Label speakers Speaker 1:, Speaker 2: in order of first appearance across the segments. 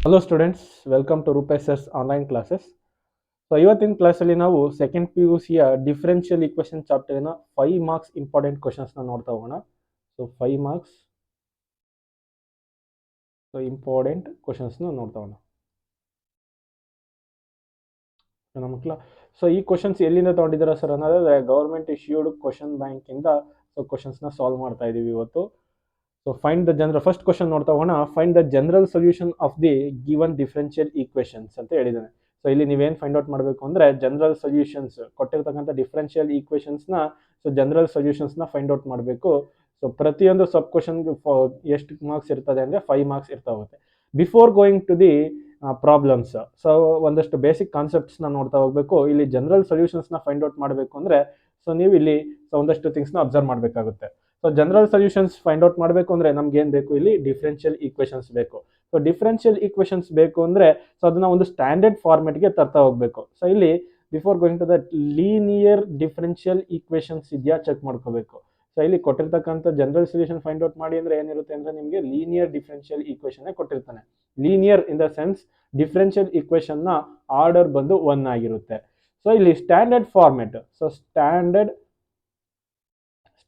Speaker 1: Hello students, welcome to Rupesh sir's online classes. So ಇವತ್ತಿನ ಕ್ಲಾಸಲ್ಲಿ ನಾವು ಸೆಕೆಂಡ್ ಪಿ ಯು ಸಿಯ ಡಿಫ್ರೆನ್ಷಿಯಲ್ ಈಕ್ವೇಷನ್ ಚಾಪ್ಟರ್ನ 5 ಮಾರ್ಕ್ಸ್ ಇಂಪಾರ್ಟೆಂಟ್ ಕ್ವಶನ್ಸ್ನ ನೋಡ್ತಾ ಹೋಗೋಣ. ಸೊ 5 ಮಾರ್ಕ್ಸ್ ಇಂಪಾರ್ಟೆಂಟ್ ಕ್ವಶನ್ಸ್ನ ನೋಡ್ತಾ ಹೋಗೋಣ ನಮ್ಮ ಮಕ್ಕಳ. ಸೊ ಈ ಕ್ವಶನ್ಸ್ ಎಲ್ಲಿಂದ ತೊಗೊಂಡಿದ್ದಾರೆ ಸರ್ ಅನ್ನೋದಾದ್ರೆ ಗೌರ್ಮೆಂಟ್ ಇಶ್ಯೂಡ್ ಕ್ವಶನ್ ಬ್ಯಾಂಕಿಂದ ಕ್ವಶನ್ಸ್ನ ಸಾಲ್ವ್ ಮಾಡ್ತಾ ಇದ್ದೀವಿ ಇವತ್ತು. So find the general first question ನೋಡ್ತಾ ಹೋಗೋಣ. Find the general solution of the given differential equations ಅಂತ ಹೇಳಿದ್ದಾನೆ. ಸೊ ಇಲ್ಲಿ ನೀವೇನು ಫೈಂಡ್ ಔಟ್ ಮಾಡಬೇಕು ಅಂದರೆ ಜನರಲ್ ಸೊಲ್ಯೂಷನ್ಸ್ ಕೊಟ್ಟಿರ್ತಕ್ಕಂಥ ಡಿಫ್ರೆನ್ಷಿಯಲ್ ಈಕ್ವೇಷನ್ಸ್ನ ಜನರಲ್ ಸೊಲ್ಯೂಷನ್ಸ್ನ ಫೈಂಡ್ ಔಟ್ ಮಾಡಬೇಕು. ಸೊ ಪ್ರತಿಯೊಂದು ಸಬ್ ಕ್ವಶನ್ಗೆ ಎಷ್ಟು ಮಾರ್ಕ್ಸ್ ಇರ್ತದೆ ಅಂದರೆ 5 ಮಾರ್ಕ್ಸ್ ಇರ್ತಾ ಹೋಗುತ್ತೆ. Before going to the problems, so ಒಂದಷ್ಟು ಬೇಸಿಕ್ ಕಾನ್ಸೆಪ್ಟ್ಸ್ನ ನೋಡ್ತಾ ಹೋಗಬೇಕು. ಇಲ್ಲಿ ಜನರಲ್ ಸೊಲ್ಯೂಷನ್ಸ್ನ ಫೈಂಡ್ ಔಟ್ ಮಾಡಬೇಕು ಅಂದರೆ ಸೊ ನೀವು ಇಲ್ಲಿ ಒಂದಷ್ಟು ಥಿಂಗ್ಸ್ನ ಅಬ್ಸರ್ವ್ ಮಾಡಬೇಕಾಗುತ್ತೆ. So general solutions find out ಮಾಡಬೇಕು ಅಂದರೆ ನಮ್ಗೆ ಏನು ಬೇಕು, ಇಲ್ಲಿ ಡಿಫ್ರೆನ್ಷಿಯಲ್ ಈಕ್ವೇಷನ್ಸ್ ಬೇಕು. ಸೊ ಡಿಫ್ರೆನ್ಷಿಯಲ್ ಈಕ್ವೇಷನ್ಸ್ ಬೇಕು ಅಂದರೆ ಸೊ ಅದನ್ನ ಒಂದು ಸ್ಟ್ಯಾಂಡರ್ಡ್ ಫಾರ್ಮೆಟ್ಗೆ ತರ್ತಾ ಹೋಗಬೇಕು. ಸೊ ಇಲ್ಲಿ before going to that linear differential equations ಇದೆಯಾ ಚೆಕ್ ಮಾಡ್ಕೋಬೇಕು. ಸೊ ಇಲ್ಲಿ ಕೊಟ್ಟಿರ್ತಕ್ಕಂಥ ಜನರಲ್ ಸೊಲ್ಯೂಷನ್ ಫೈಂಡ್ ಔಟ್ ಮಾಡಿ ಅಂದರೆ ಏನಿರುತ್ತೆ ಅಂದರೆ ನಿಮಗೆ ಲೀನಿಯರ್ ಡಿಫ್ರೆನ್ಷಿಯಲ್ ಈಕ್ವೇಷನ್ ಕೊಟ್ಟಿರ್ತಾನೆ. Linear in the sense differential ಈಕ್ವೇಷನ್ನ ಆರ್ಡರ್ ಬಂದು 1 ಆಗಿರುತ್ತೆ. ಸೊ ಇಲ್ಲಿ standard format, so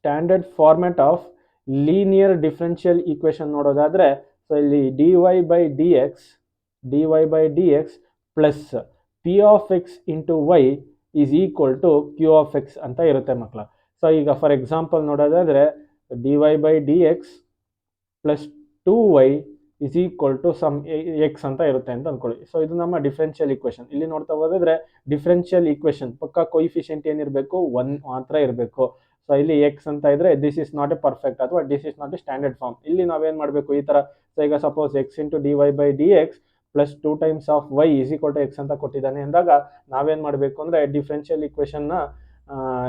Speaker 1: standard format of linear differential equation ನೋಡೋದಾದ್ರೆ ಸೊ ಇಲ್ಲಿ dy by dx plus P of X into Y is equal to Q of X ಅಂತ ಇರುತ್ತೆ ಮಕ್ಕಳ. So ಈಗ ಫಾರ್ ಎಕ್ಸಾಂಪಲ್ ನೋಡೋದಾದ್ರೆ dy by dx plus 2y is equal to some X ಅಂತ ಇರುತ್ತೆ ಅಂತ ಅನ್ಕೊಳ್ಳಿ. ಸೊ ಇದು ನಮ್ಮ ಡಿಫ್ರೆನ್ಷಿಯಲ್ ಈಕ್ವೇಷನ್. ಇಲ್ಲಿ ನೋಡ್ತಾ ಹೋದ್ರೆ ಡಿಫ್ರೆನ್ಷಿಯಲ್ ಈಕ್ವೇಷನ್ ಪಕ್ಕ ಕೊಯಿಫಿಷಿಯಂಟ್ ಏನಿರಬೇಕು, 1 ಮಾತ್ರ ಇರಬೇಕು. ಸೊ ಇಲ್ಲಿ ಎಕ್ಸ್ ಅಂತ ಇದ್ರೆ this is not a perfect ಅಥವಾ this is not a standard form. ಇಲ್ಲಿ ನಾವೇನ್ ಮಾಡಬೇಕು, ಈ ತರ. ಸೊ ಈಗ suppose X into dy by dx plus 2 times of Y is equal to X ಅಂತ ಕೊಟ್ಟಿದ್ದಾನೆ ಅಂದಾಗ ನಾವೇನ್ ಮಾಡಬೇಕು ಅಂದ್ರೆ ಡಿಫ್ರೆನ್ಷಿಯಲ್ ಈಕ್ವೇಷನ್ನ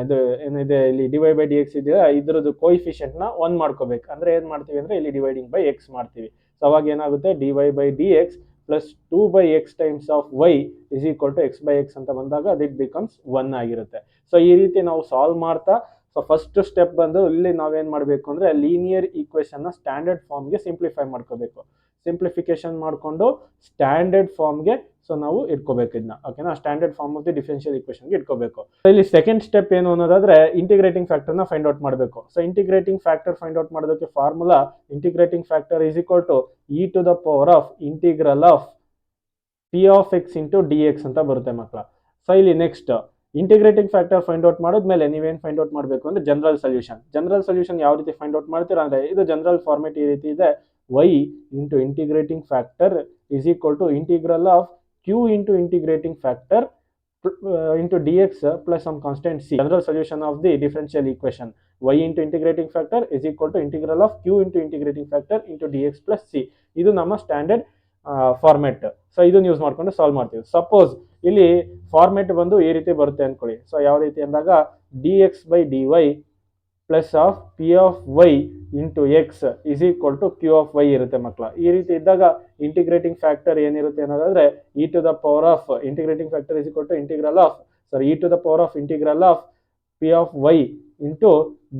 Speaker 1: ಇದು ಏನಿದೆ ಇಲ್ಲಿ dy by dx ಇದೆಯಾ ಇದ್ರದ್ದು ಕೋಯಿಫಿಷಿಯಂಟ್ ನ 1 ಮಾಡ್ಕೋಬೇಕು. ಅಂದ್ರೆ ಏನ್ ಮಾಡ್ತೀವಿ ಅಂದ್ರೆ ಇಲ್ಲಿ ಡಿವೈಡಿಂಗ್ ಬೈ ಎಕ್ಸ್ ಮಾಡ್ತೀವಿ. ಸೊ ಅವಾಗ ಏನಾಗುತ್ತೆ dy by dx plus 2 by x times of y is equal to X by X ಅಂತ ಬಂದಾಗ ದಿಟ್ ಬಿಕಮ್ಸ್ 1 ಆಗಿರುತ್ತೆ. ಸೊ ಈ ರೀತಿ ನಾವು ಸಾಲ್ವ್ ಮಾಡ್ತಾ ಸೊ ಫಸ್ಟ್ ಸ್ಟೆಪ್ ಬಂದು ಇಲ್ಲಿ ನಾವೇನ್ ಮಾಡಬೇಕು ಅಂದ್ರೆ ಲೀನಿಯರ್ ಈಕ್ವೇಷನ್ ನ ಸ್ಟ್ಯಾಂಡರ್ಡ್ ಫಾರ್ಮ್ಗೆ ಸಿಂಪ್ಲಿಫೈ ಮಾಡ್ಕೋಬೇಕು. ಸಿಂಪ್ಲಿಫಿಕೇಶನ್ ಮಾಡಿಕೊಂಡು ಸ್ಟ್ಯಾಂಡರ್ಡ್ ಫಾರ್ಮ್ಗೆ ಸೊ ನಾವು ಇಟ್ಕೋಬೇಕು ಇದನ್ನ. ಓಕೆನಾ, standard form of the differential ಈಕ್ವೇಷನ್ಗೆ ಇಟ್ಕೋಬೇಕು. ಇಲ್ಲಿ ಸೆಕೆಂಡ್ ಸ್ಟೆಪ್ ಏನು ಅನ್ನೋದಾದ್ರೆ ಇಂಟಿಗ್ರೇಟಿಂಗ್ ಫ್ಯಾಕ್ಟರ್ನ ಫೈಂಡ್ ಔಟ್ ಮಾಡಬೇಕು. So integrating factor find out ಮಾಡೋದಕ್ಕೆ formula integrating factor is equal to E to the power of integral of P of X into D X ಅಂತ ಬರುತ್ತೆ ಮಕ್ಕಳ. ಸೊ ಇಲ್ಲಿ next integrating factor find out ಮಾಡಿದ್ಮೇಲೆ ನೀವೇನು find out ಮಾಡಬೇಕು ಅಂದ್ರೆ general solution ಯಾವ ರೀತಿ ಫೈಂಡ್ ಔಟ್ ಮಾಡ್ತೀರಾ ಅಂದ್ರೆ ಇದು ಜನರಲ್ ಫಾರ್ಮೆಟ್ ಈ ರೀತಿ ಇದೆ. y into integrating factor is equal to integral of q into integrating factor into dx plus some constant c. General solution of the differential equation y into integrating factor is equal to integral of q into integrating factor into dx plus c. ಇದು ನಮ್ಮ standard format. So ಇದನ್ನ use ಮಾಡ್ಕೊಂಡು solve ಮಾಡ್ತೀವಿ. Suppose ಇಲ್ಲಿ format ಬಂದು ಈ ರೀತಿ ಬರುತ್ತೆ ಅನ್ಕೊಳ್ಳಿ. ಸೊ ಯಾವ ರೀತಿ ಅಂದಾಗ dx by dy plus of P of Y into X is equal to Q of Y ಇರುತ್ತೆ ಮಕ್ಕಳ. ಈ ರೀತಿ ಇದ್ದಾಗ ಇಂಟಿಗ್ರೇಟಿಂಗ್ ಫ್ಯಾಕ್ಟರ್ ಏನಿರುತ್ತೆ ಅನ್ನೋದಾದ್ರೆ E to the power of integrating factor is equal to integral of E to the power of integral of P of Y into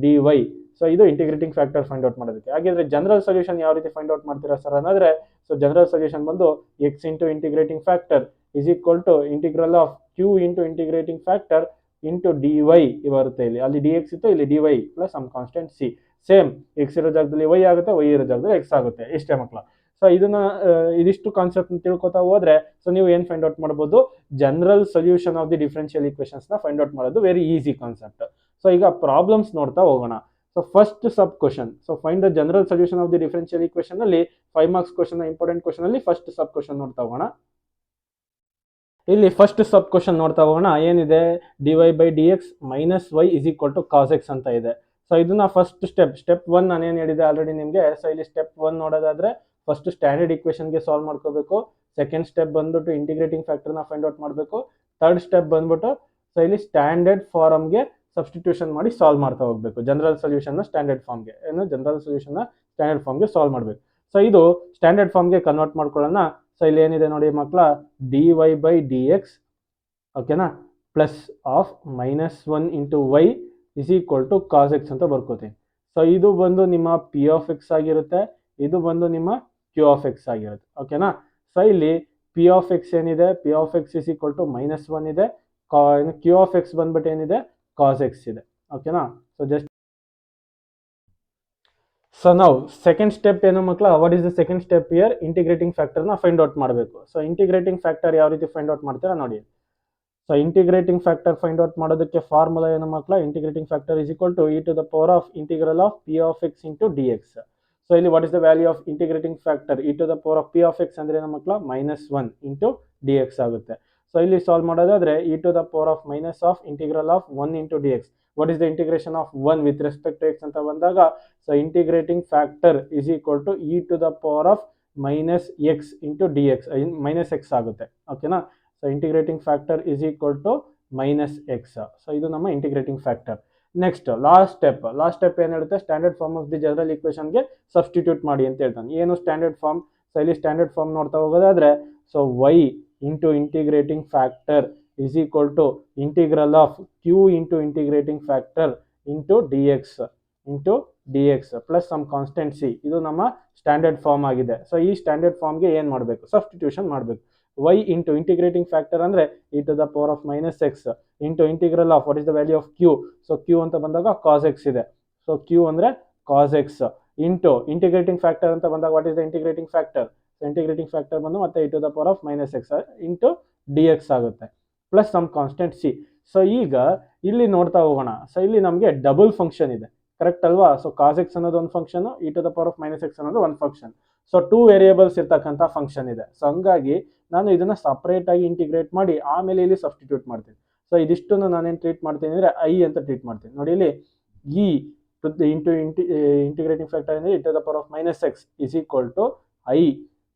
Speaker 1: D Y. So ಇದು integrating factor find out ಮಾಡೋದಕ್ಕೆ. ಹಾಗಿದ್ರೆ general solution ಯಾವ ರೀತಿ find out ಮಾಡ್ತೀರಾ sir ಅನ್ನೋದ್ರೆ so general solution ಬಂದು X into integrating factor is equal to integral of Q into integrating factor into D Y ಬರುತ್ತೆ. ಇಲ್ಲಿ ಅಲ್ಲಿ ಡಿ ಎಕ್ಸ್ ಇತ್ತು, ಇಲ್ಲಿ D Y plus some constant C. Same X ಇರೋ ಜಾಗದಲ್ಲಿ ವೈ ಆಗುತ್ತೆ, ವೈ ಇರೋ ಜಾಗದಲ್ಲಿ ಎಕ್ಸ್ ಆಗುತ್ತೆ. ಇಷ್ಟೇ ಮಕ್ಕಳ. ಸೊ ಇದನ್ನ ಇದಿಷ್ಟು ಕಾನ್ಸೆಪ್ಟ್ ತಿಳ್ಕೊತಾ ಹೋದ್ರೆ ಸೊ ನೀವು ಏನ್ ಫೈಂಡ್ ಔಟ್ ಮಾಡಬಹುದು, general solution of the differential equations ನ ಫೈಂಡ್ ಔಟ್ ಮಾಡೋದು ವೆರಿ ಈಸಿ ಕಾನ್ಸೆಪ್ಟ್. ಸೊ ಈಗ ಪ್ರಾಬ್ಲಮ್ಸ್ ನೋಡ್ತಾ ಹೋಗೋಣ. So first sub question, so find the general solution of the differential equation ಅಲ್ಲಿ 5 ಮಾರ್ಕ್ಸ್ ಕ್ವಶನ್ ಇಂಪಾರ್ಟೆಂಟ್ ಕ್ವಶನ್ ಅಲ್ಲಿ first sub question ನೋಡ್ತಾ ಹೋಗೋಣ. ಇಲ್ಲಿ ಫಸ್ಟ್ ಸಬ್ ಕ್ವಶನ್ ನೋಡ್ತಾ ಹೋಗೋಣ. ಏನಿದೆ dy by dx minus Y is equal to cos X ಅಂತ ಇದೆ. ಸೊ ಇದನ್ನ ಫಸ್ಟ್ ಸ್ಟೆಪ್ 1 ನಾನೇನು ಹೇಳಿದೆ ಆಲ್ರೆಡಿ ನಿಮಗೆ. ಸೊ ಇಲ್ಲಿ ಸ್ಟೆಪ್ 1 ನೋಡೋದಾದ್ರೆ ಫಸ್ಟ್ ಸ್ಟ್ಯಾಂಡರ್ಡ್ ಈಕ್ವೇಷನ್ಗೆ ಸಾಲ್ವ್ ಮಾಡ್ಕೋಬೇಕು. ಸೆಕೆಂಡ್ ಸ್ಟೆಪ್ ಬಂದ್ಬಿಟ್ಟು ಇಂಟಿಗ್ರೇಟಿಂಗ್ ಫ್ಯಾಕ್ಟರ್ನ ಫೈಂಡ್ ಔಟ್ ಮಾಡಬೇಕು. ಥರ್ಡ್ ಸ್ಟೆಪ್ ಬಂದ್ಬಿಟ್ಟು ಸೊ ಇಲ್ಲಿ ಸ್ಟ್ಯಾಂಡರ್ಡ್ ಫಾರ್ಮ್ಗೆ ಸಬ್ಸ್ಟಿಟ್ಯೂಷನ್ ಮಾಡಿ ಸಾಲ್ವ್ ಮಾಡ್ತಾ ಹೋಗ್ಬೇಕು. ಜನರಲ್ ಸೊಲ್ಯೂಷನ್ ಸ್ಟ್ಯಾಂಡರ್ಡ್ ಫಾರ್ಮ್ಗೆ ಜನರಲ್ ಸೊಲ್ಯೂಷನ್ ಸ್ಟ್ಯಾಂಡರ್ಡ್ ಫಾರ್ಮ್ಗೆ ಸಾಲ್ವ್ ಮಾಡಬೇಕು. ಸೊ ಇದು ಸ್ಟ್ಯಾಂಡರ್ಡ್ ಫಾರ್ಮ್ಗೆ ಕನ್ವರ್ಟ್ ಮಾಡ್ಕೊಳ್ಳೋಣ. ಸೊ ಇಲ್ಲಿ ಏನಿದೆ ನೋಡಿ ಮಕ್ಕಳ, dy by dx ಓಕೆನಾ plus of minus 1 into Y is equal to cos X ಅಂತ ಬರ್ಕೋತೀನಿ. ಸೊ ಇದು ಬಂದು ನಿಮ್ಮ ಪಿ ಆಫ್ ಎಕ್ಸ್ ಆಗಿರುತ್ತೆ, ಇದು ಬಂದು ನಿಮ್ಮ ಕ್ಯೂ ಆಫ್ ಎಕ್ಸ್ ಆಗಿರುತ್ತೆ. ಓಕೆನಾ. ಸೊ ಇಲ್ಲಿ ಪಿ ಆಫ್ ಎಕ್ಸ್ ಏನಿದೆ, P of X is equal to -1 ಇದೆ, ಕ್ಯೂ ಆಫ್ ಎಕ್ಸ್ ಬಂದ್ಬಿಟ್ಟು ಏನಿದೆ, ಕಾಸ್ ಎಕ್ಸ್ ಇದೆ. ಓಕೆನಾ. ಸೊ ಜಸ್ಟ್ ಸೊ ನಾವು ಸೆಕೆಂಡ್ ಸ್ಟೆಪ್ ಏನು ಮಕ್ಕಳ, what is the second step here, integrating ಫ್ಯಾಕ್ಟರ್ನ ಫೈಂಡ್ ಔಟ್ ಮಾಡಬೇಕು. ಸೊ ಇಂಟಿಗ್ರೇಟಿಂಗ್ ಫ್ಯಾಕ್ಟರ್ ಯಾವ ರೀತಿ ಫೈಂಡ್ ಔಟ್ ಮಾಡ್ತೀರಾ ನೋಡಿ. So integrating factor find out ಮಾಡೋದಕ್ಕೆ ಫಾರ್ಮುಲಾ ಏನು ಮಕ್ಕಳ, integrating factor is equal to E to the power of integral of P of X into D X. So ಇಲ್ಲಿ what is the value of integrating factor, e to the power of P of X ಅಂದ್ರೆ ಏನು ಮಕ್ಕಳ, -1 into D X ಆಗುತ್ತೆ. So ಇಲ್ಲಿ solve ಮಾಡೋದಾದ್ರೆ E to the power of minus of integral of 1 into D X. What is the integration of 1 with respect to X ಅಂತ ಬಂದಾಗ, so integrating factor is equal to E to the power of -x into D X, -x ಆಗುತ್ತೆ. ಓಕೆನಾ. So integrating factor is equal to -x. So ಇದು ನಮ್ಮ integrating factor. Next last step ಏನು ಹೇಳುತ್ತೆ, standard form of the general ಈಕ್ವೇಷನ್ಗೆ substitute ಮಾಡಿ ಅಂತ ಹೇಳ್ತಾನೆ. ಏನು ಸ್ಟ್ಯಾಂಡರ್ಡ್ ಫಾರ್ಮ್, ಸೊ ಇಲ್ಲಿ ಸ್ಟ್ಯಾಂಡರ್ಡ್ ಫಾರ್ಮ್ ನೋಡ್ತಾ ಹೋಗೋದಾದ್ರೆ, so y into integrating factor is equal to integral of q into integrating factor into D X plus some constant C. ಇದು ನಮ್ಮ ಸ್ಟ್ಯಾಂಡರ್ಡ್ ಫಾರ್ಮ್ ಆಗಿದೆ. ಸೊ ಈ ಸ್ಟ್ಯಾಂಡರ್ಡ್ ಫಾರ್ಮ್ಗೆ ಏನು ಮಾಡಬೇಕು, ಸಬ್ಸ್ಟಿಟ್ಯೂಷನ್ ಮಾಡಬೇಕು. y ಇಂಟು ಇಂಟಿಗ್ರೇಟಿಂಗ್ ಫ್ಯಾಕ್ಟರ್ ಅಂದರೆ E to the power of -x into integral of what is the value of q. So q ಅಂತ ಬಂದಾಗ ಕಾಸ್ ಎಕ್ಸ್ ಇದೆ, ಸೊ q ಅಂದರೆ cos X into integrating factor ಅಂತ ಬಂದಾಗ what is the integrating factor, so integrating factor ಬಂದು ಮತ್ತೆ e to the power of -x into D X ಆಗುತ್ತೆ plus some constant C. So ಈಗ ಇಲ್ಲಿ ನೋಡ್ತಾ ಹೋಗೋಣ. ಸೊ ಇಲ್ಲಿ ನಮಗೆ ಡಬಲ್ ಫಂಕ್ಷನ್ ಇದೆ, ಕರೆಕ್ಟ್ ಅಲ್ವಾ. ಸೊ ಕಾಸ್ ಎಕ್ಸ್ ಅನ್ನೋದು ಒಂದು function, E to the power of -x ಅನ್ನೋದು ಒಂದು ಫಂಕ್ಷನ್. ಸೊ 2 ವೇರಿಯೇಬಲ್ಸ್ ಇರ್ತಕ್ಕಂಥ ಫಂಕ್ಷನ್ ಇದೆ. ಸೊ ಹಂಗಾಗಿ ನಾನು ಇದನ್ನ ಸಪರೇಟ್ ಆಗಿ ಇಂಟಿಗ್ರೇಟ್ ಮಾಡಿ ಆಮೇಲೆ ಇಲ್ಲಿ ಸಬ್ಸ್ಟಿಟ್ಯೂಟ್ ಮಾಡ್ತೀನಿ. ಸೊ ಇದಿಷ್ಟನ್ನು ನಾನೇನು ಟ್ರೀಟ್ ಮಾಡ್ತೀನಿ ಅಂದರೆ ಐ ಅಂತ ಟ್ರೀಟ್ ಮಾಡ್ತೀನಿ. ನೋಡಿ ಇಲ್ಲಿ ಇ ಇಂಟು ಇಂಟಿಗ್ರೇಟಿಂಗ್ ಫ್ಯಾಕ್ಟರ್ ಅಂದರೆ E to the power of -x is equal to I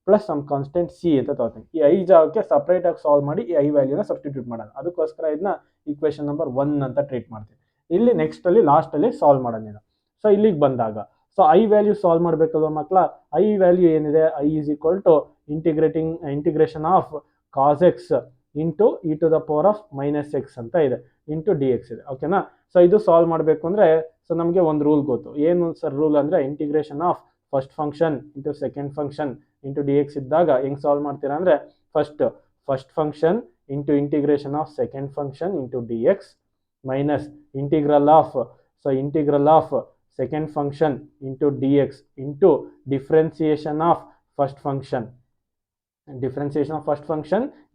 Speaker 1: plus some constant C ಅಂತ ತಗೋತೀನಿ. ಈ ಐ ಜಾಗಕ್ಕೆ ಸಪರೇಟ್ ಆಗಿ ಸಾಲ್ವ್ ಮಾಡಿ ಈ ಐ ವ್ಯಾಲ್ಯೂನ ಸಬ್ಸ್ಟಿಟ್ಯೂಟ್ ಮಾಡೋಣ. ಅದಕ್ಕೋಸ್ಕರ ಇದನ್ನ ಈಕ್ವೇಷನ್ ನಂಬರ್ 1 ಅಂತ ಟ್ರೀಟ್ ಮಾಡ್ತೀನಿ. ಇಲ್ಲಿ ನೆಕ್ಸ್ಟ್ ಅಲ್ಲಿ ಲಾಸ್ಟ್ ಅಲ್ಲಿ ಸಾಲ್ವ್ ಮಾಡೋಣ ನೀನು. ಸೊ ಇಲ್ಲಿಗೆ ಬಂದಾಗ ಸೊ ಐ ವ್ಯಾಲ್ಯೂ ಸಾಲ್ವ್ ಮಾಡಬೇಕಲ್ವ ಮಕ್ಕಳ. ಐ ವ್ಯಾಲ್ಯೂ ಏನಿದೆ, I is equal to integration of cos X into E to the power of -x ಅಂತ ಇದೆ ಇಂಟು ಡಿ ಎಕ್ಸ್ ಇದೆ. ಓಕೆನಾ. ಸೊ ಇದು ಸಾಲ್ವ್ ಮಾಡಬೇಕು ಅಂದರೆ ಸೊ ನಮಗೆ ಒಂದು ರೂಲ್ ಗೊತ್ತು. ಏನು ಸರ್ ರೂಲ್ ಅಂದರೆ, integration of first function into second function into D X ಇದ್ದಾಗ ಹೆಂಗೆ ಸಾಲ್ವ್ ಮಾಡ್ತೀರಾ ಅಂದರೆ, first function into integration of second function into D X minus integral of second function into D X into differentiation of first function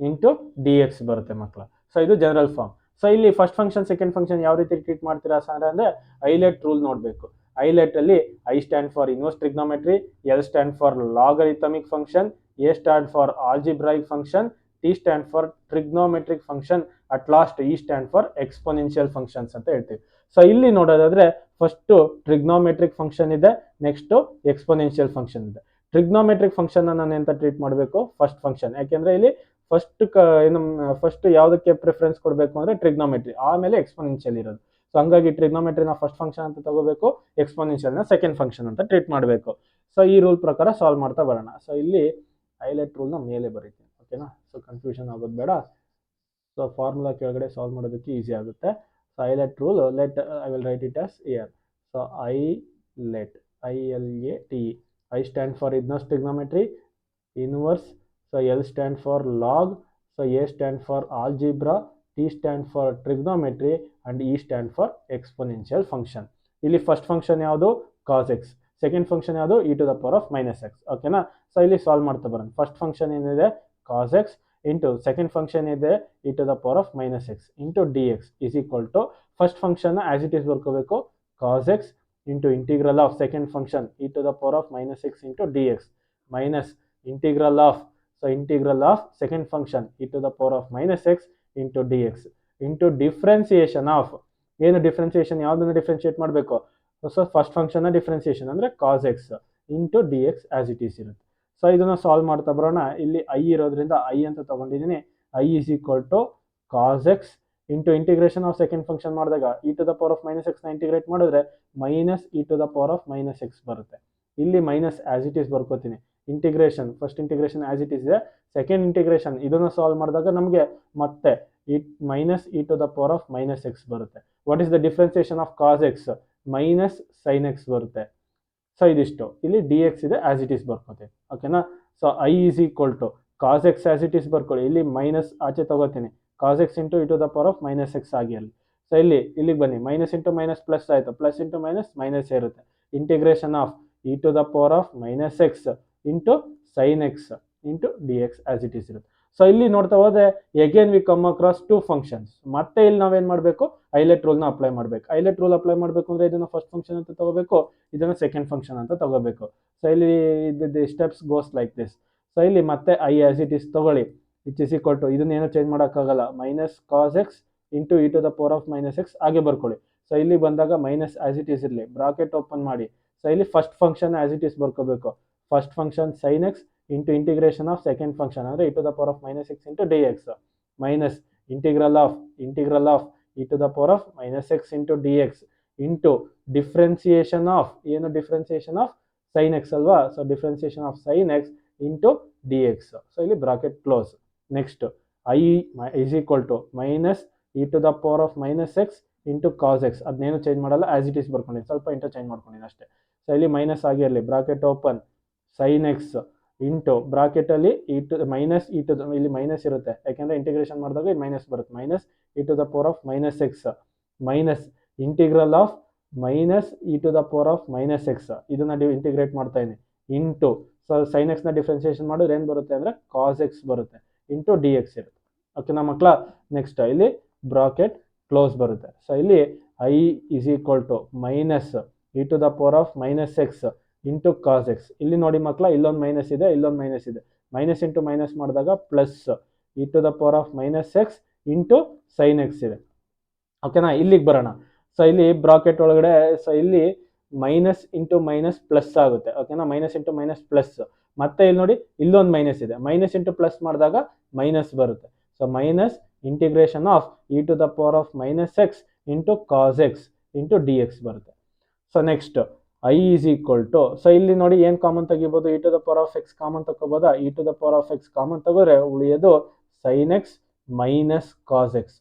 Speaker 1: into D X ಬರುತ್ತೆ ಮಕ್ಕಳ. So ಇದು general form. So ಇಲ್ಲಿ first function second function ಯಾವ ರೀತಿ treat ಮಾಡ್ತೀರಾ sir ಅಂದರೆ, ಐಲೆಟ್ rule ನೋಡಬೇಕು. ಐಲೆಟ್ ಅಲ್ಲಿ I stand for inverse trigonometry, L stand for logarithmic function, A stand for algebraic function, T stand for trigonometric function, at last E stand for exponential functions ಅಂತ ಹೇಳ್ತೀವಿ. So ಇಲ್ಲಿ ನೋಡೋದಾದ್ರೆ first trigonometric function ಇದೆ, next exponential function ಇದೆ. Trigonometric function ನಾನು ಎಂತ treat ಮಾಡಬೇಕು, first function. ಯಾಕೆಂದ್ರೆ ಇಲ್ಲಿ ಫಸ್ಟ್ ಯಾವುದಕ್ಕೆ ಪ್ರಿಫರೆನ್ಸ್ ಕೊಡಬೇಕು ಅಂದ್ರೆ ಟ್ರಿಗ್ನೋಮೆಟ್ರಿ, ಆಮೇಲೆ ಎಕ್ಸ್ಪೋನೆನ್ಷಿಯಲ್ ಇರೋದು. ಸೊ ಹಂಗಾಗಿ ಟ್ರಿಗ್ನೋಮೆಟ್ರಿನ ಫಸ್ಟ್ ಫಂಕ್ಷನ್ ಅಂತ ತಗೋಬೇಕು, ಎಕ್ಸ್ಪೋನೆನ್ಷಿಯಲ್ನ ಸೆಕೆಂಡ್ ಫಂಕ್ಷನ್ ಅಂತ ಟ್ರೀಟ್ ಮಾಡಬೇಕು. ಸೊ ಈ ರೂಲ್ ಪ್ರಕಾರ ಸಾಲ್ವ್ ಮಾಡ್ತಾ ಬರೋಣ. ಸೊ ಇಲ್ಲಿ ಹೈಲೈಟ್ ರೂಲ್ನ ಮೇಲೆ ಬರೀತೀನಿ. ಓಕೆನಾ. ಸೊ ಕನ್ಫ್ಯೂಷನ್ ಆಗೋದು ಬೇಡ. ಸೊ ಫಾರ್ಮುಲಾ ಕೆಳಗಡೆ ಸಾಲ್ವ್ ಮಾಡೋದಕ್ಕೆ ಈಸಿ ಆಗುತ್ತೆ. So highlight rule, I will write it as year. So ILAT I stand for inverse trigonometry, inverse. So L stand for log. So A stand for algebra, T stand for trigonometry and E stand for exponential function. ಇಲ್ಲಿ first function ಯಾವುದು, cos X. Second function ಯಾವುದು, e to the power of -x. ಓಕೆನಾ. So ಇಲ್ಲಿ solve ಮಾಡ್ತಾ ಬರೋಣ. First function ಏನಿದೆ cos X into second function ಇದೆ e to the power of -x into D X is equal to first function as it is ಬರ್ಕೋಬೇಕು, cos X into integral of second function e to the power of -x into dx minus integral of second function e to the power of -x into dx into differentiation of ಏನು differentiation, ಯಾವುದನ್ನು differentiate ಮಾಡಬೇಕು. So first function differentiation ಅಂದರೆ cos X into D X as it is ಇರುತ್ತೆ. So ಇದನ್ನು solve ಮಾಡ್ತಾ ಬರೋಣ. ಇಲ್ಲಿ I ಇರೋದ್ರಿಂದ ಐ ಅಂತ ತಗೊಂಡಿದ್ದೀನಿ. I is equal to cos X into integration of second function ಮಾಡಿದಾಗ e to the power of -x ನ ಇಂಟಿಗ್ರೇಟ್ ಮಾಡಿದ್ರೆ minus E to the power of -x ಬರುತ್ತೆ. ಇಲ್ಲಿ ಮೈನಸ್ ಆಸ್ ಇಟ್ ಈಸ್ ಬರ್ಕೋತೀನಿ. Integration first integration as it is ಇದೆ, second integration ಇದನ್ನು solve ಮಾಡಿದಾಗ ನಮಗೆ ಮತ್ತೆ minus E to the power of -x ಬರುತ್ತೆ. What is the differentiation of cos X, minus sine X ಬರುತ್ತೆ. ಸೊ ಇದಿಷ್ಟು ಇಲ್ಲಿ ಡಿ ಎಕ್ಸ್ ಇದೆ ಆಸ್ ಇಟ್ ಈಸ್ ಬರ್ಕೋತೀನಿ. ಓಕೆನಾ. So I is equal to cos X as it is ಬರ್ಕೊಳ್ಳಿ, ಇಲ್ಲಿ minus ಆಚೆ ತಗೋತೀನಿ, cos X into E to the power of minus X ಆಗಿ ಅಲ್ಲಿ. ಸೊ ಇಲ್ಲಿಗೆ ಬನ್ನಿ, ಮೈನಸ್ ಇಂಟು ಮೈನಸ್ ಪ್ಲಸ್ ಆಯಿತು, ಪ್ಲಸ್ ಇಂಟು ಮೈನಸ್ ಮೈನಸ್ ಇರುತ್ತೆ, integration of E to the power of minus X into sine X into D X as it is ಇರುತ್ತೆ. So ಇಲ್ಲಿ ನೋಡ್ತಾ ಹೋದ್ರೆ again we come across two functions. ಮತ್ತೆ ಇಲ್ಲಿ ನಾವೇನು ಮಾಡಬೇಕು, ಐಲೆಟ್ ರೂಲ್ನ ಅಪ್ಲೈ ಮಾಡಬೇಕು. ಐಲೆಟ್ ರೂಲ್ ಅಪ್ಲೈ ಮಾಡಬೇಕು ಅಂದರೆ ಇದನ್ನು ಫಸ್ಟ್ ಫಂಕ್ಷನ್ ಅಂತ ತಗೋಬೇಕು, ಇದನ್ನು ಸೆಕೆಂಡ್ ಫಂಕ್ಷನ್ ಅಂತ ತಗೋಬೇಕು. ಸೊ ಇಲ್ಲಿ the steps goes like this. So ಇಲ್ಲಿ ಮತ್ತೆ ಐ ಆಸ್ ಇಟ್ ಈಸ್ ತಗೊಳ್ಳಿ, ಇಚ್ ಇಸ್ ಈಕ್ವಲ್ ಟು, ಇದನ್ನೇನು ಚೇಂಜ್ ಮಾಡೋಕ್ಕಾಗಲ್ಲ, minus cos X into E to the power of minus X ಹಾಗೆ ಬರ್ಕೊಳ್ಳಿ. ಸೊ ಇಲ್ಲಿ ಬಂದಾಗ ಮೈನಸ್ ಆಸ್ ಇಟ್ ಈಸ್ ಇರಲಿ, ಬ್ರಾಕೆಟ್ ಓಪನ್ ಮಾಡಿ. ಸೊ ಇಲ್ಲಿ first function as it is ಬರ್ಕೋಬೇಕು, first function sine X into integration of second function ಅಂದರೆ E to the power of minus X into D X, minus integral of E to the power of minus X into D X into differentiation of, ಏನು differentiation of sine X ಅಲ್ವಾ, so differentiation of sine X into D X. So ಇಲ್ಲಿ bracket close. Next I is equal to minus E to the power of minus X into cos X, ಅದನ್ನೇನು change ಮಾಡಲ್ಲ, as it is ಬರ್ಕೊಂಡಿದ್ದೀನಿ, ಸ್ವಲ್ಪ interchange ಮಾಡ್ಕೊಂಡಿದ್ದೀನಿ ಅಷ್ಟೇ. So ಇಲ್ಲಿ minus ಆಗಿರಲಿ, bracket open, sine X into ಬ್ರಾಕೆಟಲ್ಲಿ ಮೈನಸ್ ಇ ಟು, ಇಲ್ಲಿ ಮೈನಸ್ ಇರುತ್ತೆ ಯಾಕೆಂದರೆ ಇಂಟಿಗ್ರೇಷನ್ ಮಾಡಿದಾಗ ಇದು ಮೈನಸ್ ಬರುತ್ತೆ, minus E to the power of minus X minus integral of minus E to the power of minus X, ಇದನ್ನು integrate ಮಾಡ್ತಾ ಇದ್ದೀನಿ, ಇಂಟು ಸೊ ಸೈನ್ ಎಕ್ಸ್ನ ಡಿಫ್ರೆನ್ಸಿಯೇಷನ್ ಮಾಡಿದ್ರೆ ಏನು ಬರುತ್ತೆ ಅಂದರೆ ಕಾಸ್ ಎಕ್ಸ್ ಬರುತ್ತೆ, ಇಂಟು ಡಿ ಎಕ್ಸ್ ಇರುತ್ತೆ. ಓಕೆನಾ ಮಕ್ಕಳ. ನೆಕ್ಸ್ಟ್ ಇಲ್ಲಿ ಬ್ರಾಕೆಟ್ ಕ್ಲೋಸ್ ಬರುತ್ತೆ. ಸೊ ಇಲ್ಲಿ I is equal to minus E to the power of minus X into cos X. ಇಲ್ಲಿ ನೋಡಿ ಮಕ್ಕಳ, ಇಲ್ಲೊಂದು ಮೈನಸ್ ಇದೆ, ಇಲ್ಲೊಂದು ಮೈನಸ್ ಇದೆ, ಮೈನಸ್ ಇಂಟು ಮೈನಸ್ ಮಾಡಿದಾಗ plus E to the power of minus X into sine X ಇದೆ. ಓಕೆನಾ, ಇಲ್ಲಿಗೆ ಬರೋಣ. ಸೊ ಇಲ್ಲಿ ಬ್ರಾಕೆಟ್ ಒಳಗಡೆ, ಸೊ ಇಲ್ಲಿ ಮೈನಸ್ ಇಂಟು ಮೈನಸ್ ಪ್ಲಸ್ ಆಗುತ್ತೆ. ಓಕೆನಾ, ಮೈನಸ್ ಇಂಟು ಮೈನಸ್ ಪ್ಲಸ್, ಮತ್ತೆ ಇಲ್ಲಿ ನೋಡಿ ಇಲ್ಲೊಂದು ಮೈನಸ್ ಇದೆ, ಮೈನಸ್ ಇಂಟು ಪ್ಲಸ್ ಮಾಡಿದಾಗ ಮೈನಸ್ ಬರುತ್ತೆ. So minus integration of E to the power of minus X into cos X into D X ಬರುತ್ತೆ. So next I is equal to, so ಇಲ್ಲಿ ನೋಡಿ ಏನು ಕಾಮನ್ ತೆಗಿಬೋದು, e to the power of X common ತಗೋಬೋದಾ, e to the power of X common ತಗೋದ್ರೆ ಉಳಿಯೋದು sine X minus cos X.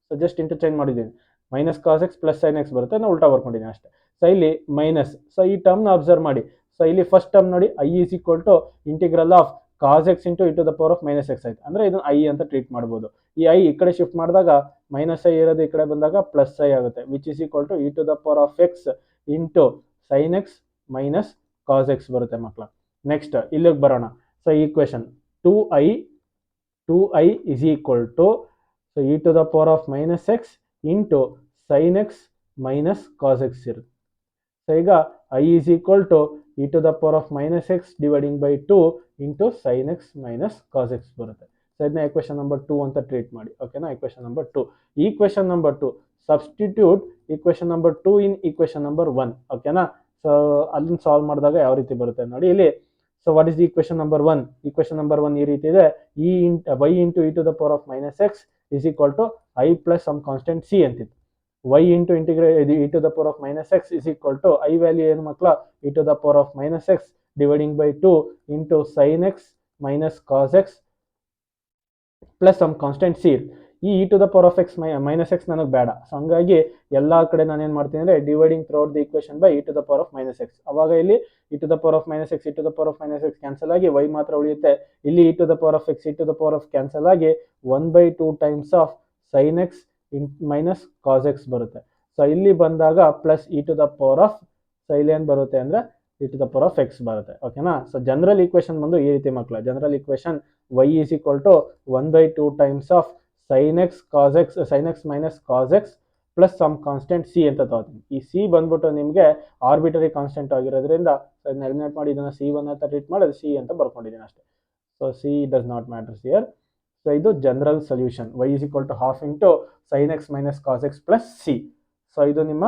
Speaker 1: So just interchange ಮಾಡಿದ್ದೀನಿ, minus cos X plus sine X ಬರುತ್ತೆ, ನಾನು ಉಲ್ಟಾ ಬರ್ಕೊಂಡಿದ್ದೀನಿ ಅಷ್ಟೇ. ಸೊ ಇಲ್ಲಿ ಮೈನಸ್, ಸೊ ಈ ಟರ್ಮ್ನ ಅಬ್ಸರ್ವ್ ಮಾಡಿ. ಸೊ ಇಲ್ಲಿ ಫಸ್ಟ್ ಟರ್ಮ್ ನೋಡಿ, I is equal to integral of cos X into E to the power of minus X ಆಯ್ತು, ಅಂದರೆ ಇದನ್ನು ಐ ಅಂತ ಟ್ರೀಟ್ ಮಾಡ್ಬೋದು. ಈ ಐ ಈ ಕಡೆ ಶಿಫ್ಟ್ ಮಾಡಿದಾಗ ಮೈನಸ್ ಐ ಇರೋದು ಈ ಕಡೆ ಬಂದಾಗ ಪ್ಲಸ್ ಐ ಆಗುತ್ತೆ, which is equal to E to the power of X into sine X minus cos X ಬರುತ್ತೆ ಮಕ್ಕಳ. ನೆಕ್ಸ್ಟ್ ಇಲ್ಲಿಗೆ ಬರೋಣ. So equation two I is equal to, so E to the power of minus X into sine X minus cos X ಇರುತ್ತೆ. So ಈಗ I is equal to E to the power of minus X dividing by 2 into sine X minus cos X ಬರುತ್ತೆ. So ಇದನ್ನ equation number 2 ಅಂತ treat ಮಾಡಿ. ಓಕೆನಾ, equation number 2. Equation number 2 substitute equation number 2 ಇನ್ equation number 1. ಓಕೆನಾ, so ಅದನ್ನ solve ಮಾಡಿದಾಗ ಯಾವ ರೀತಿ ಬರುತ್ತೆ ನೋಡಿ ಇಲ್ಲಿ. So what is equation number 1? Equation number 1 ಈ ರೀತಿ ಇದೆ, y into E to the power of minus X is equal to I plus some constant C ಅಂತಿತ್ತು. y into E to the power of minus X is equal to I value ಏನು ಮಕ್ಕಳ, e to the power of minus X dividing by 2 into sine X minus cos X plus some constant C. ಈ E to the power of X minus X ನನಗೆ ಬೇಡ, so ಹಂಗಾಗಿ ಎಲ್ಲ ಕಡೆ ನಾನು ಏನು ಮಾಡ್ತೀನಿ ಅಂದರೆ dividing throughout the equation by E to the power of minus X. ಅವಾಗ ಇಲ್ಲಿ E to the power of minus X E to the power of minus X cancel ಆಗಿ y ಮಾತ್ರ ಉಳಿಯುತ್ತೆ. ಇಲ್ಲಿ E to the power of X E to the power of cancel ಆಗಿ 1/2 times of sine X minus cos X ಬರುತ್ತೆ. So ಇಲ್ಲಿ ಬಂದಾಗ plus E to the power of, so ಇಲ್ಲಿ ಏನು ಬರುತ್ತೆ ಅಂದರೆ E to the power of X ಬರುತ್ತೆ. ಓಕೆನಾ, ಸೊ ಜನರಲ್ ಈಕ್ವೇಶನ್ ಬಂದು ಈ ರೀತಿ ಮಕ್ಕಳ. General equation y is equal to 1/2 times of sine X minus cos X plus some constant C ಅಂತ ತಗೋತೀನಿ. ಈ ಸಿ ಬಂದ್ಬಿಟ್ಟು ನಿಮಗೆ ಆರ್ಬಿಟರಿ ಕಾನ್ಸ್ಟೆಂಟ್ ಆಗಿರೋದ್ರಿಂದ ಇದನ್ನ ಎಲಿಮಿನೇಟ್ ಮಾಡಿ ಇದನ್ನು C1 ಅಂತ ಟ್ರೀಟ್ ಮಾಡೋದು ಸಿ ಅಂತ ಬರ್ಕೊಂಡಿದ್ದೀನಿ ಅಷ್ಟೇ. So C does not matters here. So ಇದು general solution, y is equal to half into sine X minus cos X plus C. So ಇದು ನಿಮ್ಮ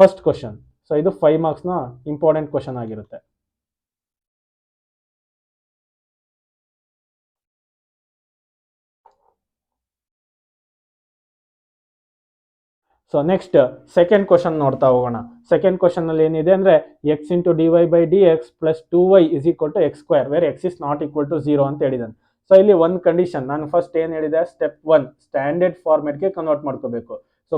Speaker 1: ಫಸ್ಟ್ ಕ್ವಶನ್. ಸೊ ಇದು 5 ಮಾರ್ಕ್ಸ್ನ ಇಂಪಾರ್ಟೆಂಟ್ ಕ್ವಶನ್ ಆಗಿರುತ್ತೆ. ಸೊ ನೆಕ್ಸ್ಟ್ ಸೆಕೆಂಡ್ ಕ್ವಶನ್ ನೋಡ್ತಾ ಹೋಗೋಣ. Second question ಅಲ್ಲಿ ಏನಿದೆ ಅಂದರೆ X into D Y by D X plus 2y is equal to X square where X is not equal to 0 ಅಂತ ಹೇಳಿದ್ದಾನೆ. ಸೊ ಇಲ್ಲಿ ಒಂದು ಕಂಡೀಷನ್, ನಾನು ಫಸ್ಟ್ ಏನು ಹೇಳಿದೆ, ಸ್ಟೆಪ್ 1 ಸ್ಟ್ಯಾಂಡರ್ಡ್ ಫಾರ್ಮೆಟ್ಗೆ ಕನ್ವರ್ಟ್ ಮಾಡ್ಕೋಬೇಕು. ಸೊ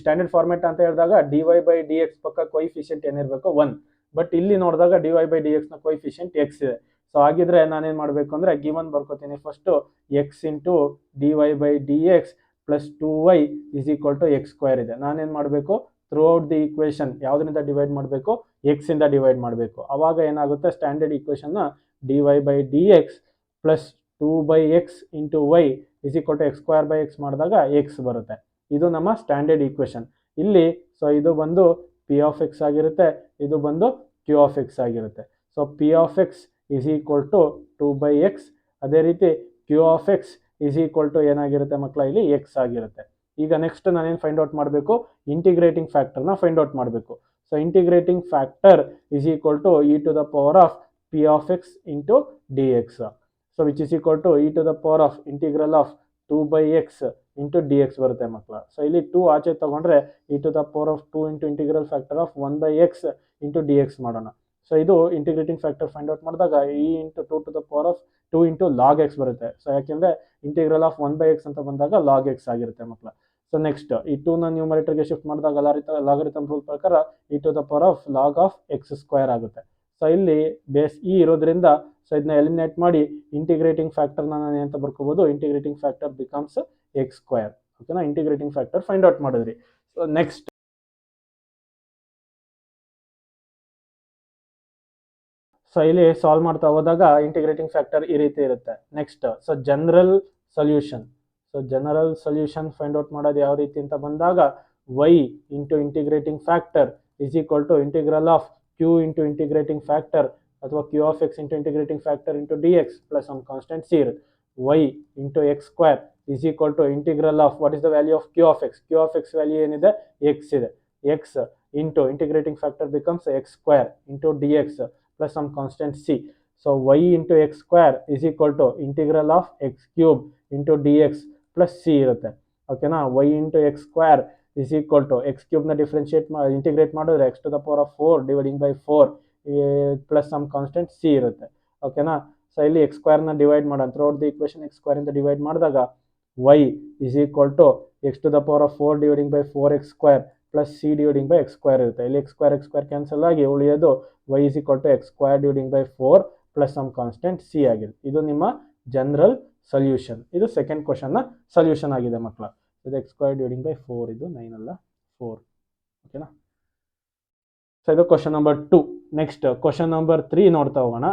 Speaker 1: ಸ್ಟ್ಯಾಂಡರ್ಡ್ ಫಾರ್ಮೆಟ್ ಅಂತ ಹೇಳಿದಾಗ D Y by D X ಪಕ್ಕ ಕೊಯಿಫಿಷಿಯಂಟ್ ಏನಿರಬೇಕು 1. ಬಟ್ ಇಲ್ಲಿ ನೋಡಿದಾಗ ಡಿ ವೈ ಬೈ ಡಿ ಎಕ್ಸ್ನ ಕೊಯಿಫಿಷಿಯಂಟ್ ಎಕ್ಸ್ ಇದೆ. ಸೊ ಹಾಗಿದ್ರೆ ನಾನೇನು ಮಾಡಬೇಕು ಅಂದರೆ ಗಿವನ್ ಬರ್ಕೋತೀನಿ first X into D Y by D X plus 2y is equal to X square ಇದೆ. ನಾನೇನು ಮಾಡಬೇಕು ಥ್ರೂ ಔಟ್ ದಿ ಈಕ್ವೇಷನ್ ಯಾವುದರಿಂದ ಡಿವೈಡ್ ಮಾಡಬೇಕು, ಎಕ್ಸ್ ಇಂದ ಡಿವೈಡ್ ಮಾಡಬೇಕು. ಅವಾಗ ಏನಾಗುತ್ತೆ ಸ್ಟ್ಯಾಂಡರ್ಡ್ ಈಕ್ವೇಷನ್ನ D Y by D X plus 2/x into Y is equal to X square by X ಮಾಡಿದಾಗ ಎಕ್ಸ್ ಬರುತ್ತೆ. ಇದು ನಮ್ಮ ಸ್ಟ್ಯಾಂಡರ್ಡ್ ಈಕ್ವೇಷನ್. ಇಲ್ಲಿ ಸೊ ಇದು ಬಂದು ಪಿ ಆಫ್ ಎಕ್ಸ್ ಆಗಿರುತ್ತೆ, ಇದು ಬಂದು ಕ್ಯೂ ಆಫ್ ಎಕ್ಸ್ ಆಗಿರುತ್ತೆ. So P of X is equal to 2/x, ಅದೇ ರೀತಿ Q of X is equal to ಏನಾಗಿರುತ್ತೆ ಮಕ್ಕಳ ಇಲ್ಲಿ ಎಕ್ಸ್ ಆಗಿರುತ್ತೆ. ಈಗ ನೆಕ್ಸ್ಟ್ ನಾನೇನು ಫೈಂಡ್ ಔಟ್ ಮಾಡಬೇಕು, ಇಂಟಿಗ್ರೇಟಿಂಗ್ ಫ್ಯಾಕ್ಟರ್ನ ಫೈಂಡ್ ಔಟ್ ಮಾಡಬೇಕು. So integrating factor is equal to E to the power of P of X into D X. So which is equal to E to the power of integral of 2/x into D X ಬರುತ್ತೆ ಮಕ್ಕಳ. So ಇಲ್ಲಿ 2 ಆಚೆ ತಗೊಂಡ್ರೆ e to the power of 2 into integral factor of 1/x into D x ಮಾಡೋಣ. So ಇದು integrating factor find out ಮಾಡಿದಾಗ e into 2 to the power of 2 into log x ಬರುತ್ತೆ. So ಯಾಕೆಂದರೆ ಇಂಟಿಗ್ರಲ್ ಆಫ್ 1/x ಅಂತ ಬಂದಾಗ log X ಆಗಿರುತ್ತೆ ಮಕ್ಕಳ. So next ಈ 2ನ ನ್ಯೂಮರೇಟರ್ಗೆ ಶಿಫ್ಟ್ ಮಾಡಿದಾಗ ಲಾಗರಿಥಮ್ ರೂಲ್ ಪ್ರಕಾರ e to the power of log of X square ಆಗುತ್ತೆ. ಸೊ ಇಲ್ಲಿ ಬೇಸ್ ಇ ಇರೋದ್ರಿಂದ ಸೊ ಇದನ್ನ ಎಲಿಮಿನೇಟ್ ಮಾಡಿ ಇಂಟಿಗ್ರೇಟಿಂಗ್ ಫ್ಯಾಕ್ಟರ್ನ ನಾನು ಅಂತ ಬರ್ಕೋಬೋದು, integrating factor becomes X square. ಓಕೆನಾ, ಇಂಟಿಗ್ರೇಟಿಂಗ್ ಫ್ಯಾಕ್ಟರ್ ಫೈಂಡ್ ಔಟ್ ಮಾಡಿದ್ರಿ. ಸೊ ನೆಕ್ಸ್ಟ್ ಸೊ ಇಲ್ಲಿ ಸಾಲ್ವ್ ಮಾಡ್ತಾ ಹೋದಾಗ ಇಂಟಿಗ್ರೇಟಿಂಗ್ ಫ್ಯಾಕ್ಟರ್ ಈ ರೀತಿ ಇರುತ್ತೆ. Next so general solution. So general solution find out ಮಾಡೋದು ಯಾವ ರೀತಿ ಅಂತ ಬಂದಾಗ y into integrating factor is equal to integral of q into integrating factor ಅಥವಾ q of X into integrating factor into D X plus ಒಂದು constant C ಇರುತ್ತೆ. y into x square is equal to integral of what is the value of q of x. q of x value ಏನಿದೆ x ಇದೆ. X into integrating factor becomes X square into D x plus some constant c. So y into x square is equal to integral of x cube into dx plus c ಇರುತ್ತೆ. ಓಕೆನಾ, y into x square is equal to x cube ನ differentiate integrate ಮಾಡಿದ್ರೆ x to the power of 4 dividing by 4 plus some constant c ಇರುತ್ತೆ. ಓಕೆನಾ, so ಇಲ್ಲಿ x square ನ divide ಮಾಡೋಣ. Throughout the equation x square ಇಂದ divide ಮಾಡಿದಾಗ y is equal to x to the power of 4 dividing by 4x square plus c dividing by X square ಇರುತ್ತೆ. ಇಲ್ಲಿ x square cancel ಆಗಿ ಉಳಿಯೋದು y is equal to x square dividing by 4 plus some constant c ಆಗಿದೆ. ಇದು ನಿಮ್ಮ general solution. ಇದು second ಕ್ವಶನ್ನ solution ಆಗಿದೆ ಮಕ್ಕಳ. ಇದು ಎಕ್ಸ್ ಸ್ಕ್ವೇರ್ ಡಿವೈಡಿಂಗ್ ಬೈ 4, ಇದು 9 ಅಲ್ಲ 4. ಓಕೆನಾ, ಸೊ ಇದು question number 2. Next question number 3 ನೋಡ್ತಾ ಹೋಗೋಣ.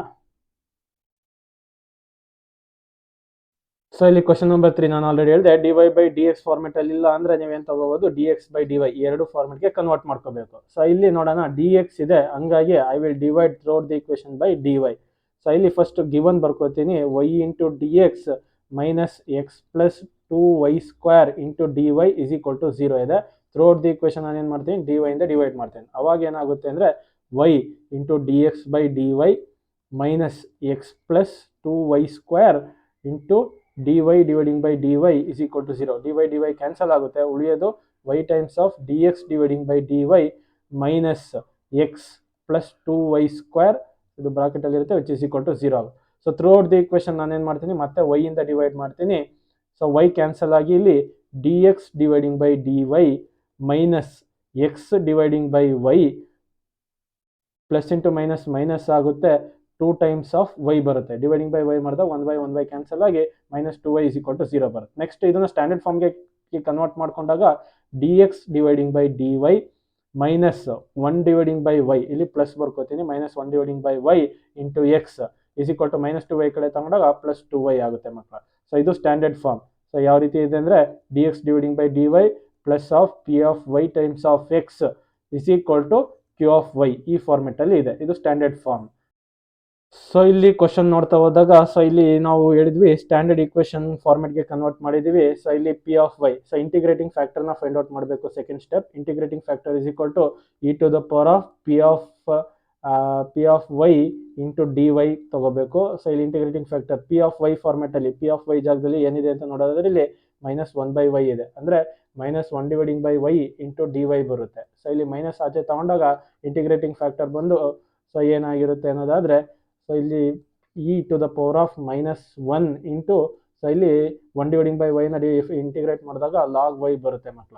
Speaker 1: ಸೊ ಇಲ್ಲಿ ಕ್ವಶನ್ ನಂಬರ್ 3 ನಾನು ಆಲ್ರೆಡಿ ಹೇಳಿದೆ, d Y by D x format ಅಲ್ಲಿ ಇಲ್ಲ ಅಂದ್ರೆ ನೀವೇನು ತಗೋಬಹುದು, d x by d y ಎರಡು ಫಾರ್ಮೆಟ್ಗೆ ಕನ್ವರ್ಟ್ ಮಾಡ್ಕೋಬೇಕು. ಸೊ ಇಲ್ಲಿ ನೋಡೋಣ, ಡಿ ಎಕ್ಸ್ ಇದೆ, ಹಂಗಾಗಿ I will divide throughout the equation by d Y. So ಇಲ್ಲಿ ಫಸ್ಟ್ ಗಿವನ್ ಬರ್ಕೋತೀನಿ y into D X minus x plus 2y square into D y is equal to 0 ಇದೆ. Throughout the equation ನಾನು ಏನು ಮಾಡ್ತೀನಿ, D Y ಇಂದ divide ಮಾಡ್ತೇನೆ. ಅವಾಗ ಏನಾಗುತ್ತೆ ಅಂದರೆ y into D x by d y minus x plus 2y square into D y dividing by d y is equal to 0. D y cancel ಆಗುತ್ತೆ, ಉಳಿಯೋದು y times of d x dividing by d y minus x plus 2y square, ಇದು ಬ್ರಾಕೆಟಲ್ಲಿ ಇರುತ್ತೆ, which is equal to 0 ಆಗುತ್ತೆ. So throughout the equation ನಾನೇನು ಮಾಡ್ತೀನಿ, ಮತ್ತೆ y ಇಂದ ಡಿವೈಡ್ ಮಾಡ್ತೀನಿ. ಸೊ y ಕ್ಯಾನ್ಸಲ್ ಆಗಿ ಇಲ್ಲಿ D x dividing by d y minus X dividing by y plus into minus minus ಆಗುತ್ತೆ, 2 ಟೈಮ್ಸ್ ಆಫ್ ವೈ ಬರುತ್ತೆ. ಡಿವೈಡಿಂಗ್ ಬೈ ವೈ ಮಾಡಿದಾಗ 1/1 ಕ್ಯಾನ್ಸಲ್ ಆಗಿ minus 2y is equal to 0 ಬರುತ್ತೆ. Next ಇದನ್ನು standard ಫಾರ್ಮ್ಗೆ convert ಮಾಡ್ಕೊಂಡಾಗ d x dividing by d y minus 1 dividing by y, ಇಲ್ಲಿ plus ಬರ್ಕೋತೀನಿ, minus 1 dividing by y into X is equal to minus 2y ಕಡೆ ತಗೊಂಡಾಗ plus 2y ಆಗುತ್ತೆ ಮಕ್ಕಳ. ಸೊ ಇದು ಸ್ಟ್ಯಾಂಡರ್ಡ್ ಫಾರ್ಮ್. ಸೊ ಯಾವ ರೀತಿ ಇದೆ ಅಂದರೆ d x dividing by d Y plus of P of y times of X is equal to Q of y, ಈ ಫಾರ್ಮೆಟಲ್ಲಿ ಇದೆ. ಇದು ಸ್ಟ್ಯಾಂಡರ್ಡ್ ಫಾರ್ಮ್. ಸೊ ಇಲ್ಲಿ ಕ್ವಶನ್ ನೋಡ್ತಾ ಹೋದಾಗ, ಸೊ ಇಲ್ಲಿ ನಾವು ಹೇಳಿದ್ವಿ ಸ್ಟ್ಯಾಂಡರ್ಡ್ ಈಕ್ವೇಷನ್ ಫಾರ್ಮೆಟ್ಗೆ ಕನ್ವರ್ಟ್ ಮಾಡಿದ್ದೀವಿ. ಸೊ ಇಲ್ಲಿ P of y, so integrating ಫ್ಯಾಕ್ಟರ್ನ ಫೈಂಡ್ ಔಟ್ ಮಾಡಬೇಕು. Second step, integrating factor is equal to E to the power of P of Y into D y ತಗೋಬೇಕು. ಸೊ ಇಲ್ಲಿ integrating factor P of y ಫಾರ್ಮೆಟಲ್ಲಿ P of y ಜಾಗದಲ್ಲಿ ಏನಿದೆ ಅಂತ ನೋಡೋದಾದ್ರೆ ಇಲ್ಲಿ ಮೈನಸ್ 1/y ಇದೆ, ಅಂದರೆ minus 1 dividing by y into D Y ಬರುತ್ತೆ. ಸೊ ಇಲ್ಲಿ ಮೈನಸ್ ಆಚೆ ತಗೊಂಡಾಗ ಇಂಟಿಗ್ರೇಟಿಂಗ್ ಫ್ಯಾಕ್ಟರ್ ಬಂದು ಸೊ ಏನಾಗಿರುತ್ತೆ ಅನ್ನೋದಾದರೆ, ಸೊ ಇಲ್ಲಿ E to the power of minus 1 into, so ಇಲ್ಲಿ 1 ಡಿವೈಡಿಂಗ್ ಬೈ ವೈನ ಇಂಟಿಗ್ರೇಟ್ ಮಾಡಿದಾಗ ಲಾಗ್ ವೈ ಬರುತ್ತೆ ಮಕ್ಕಳ,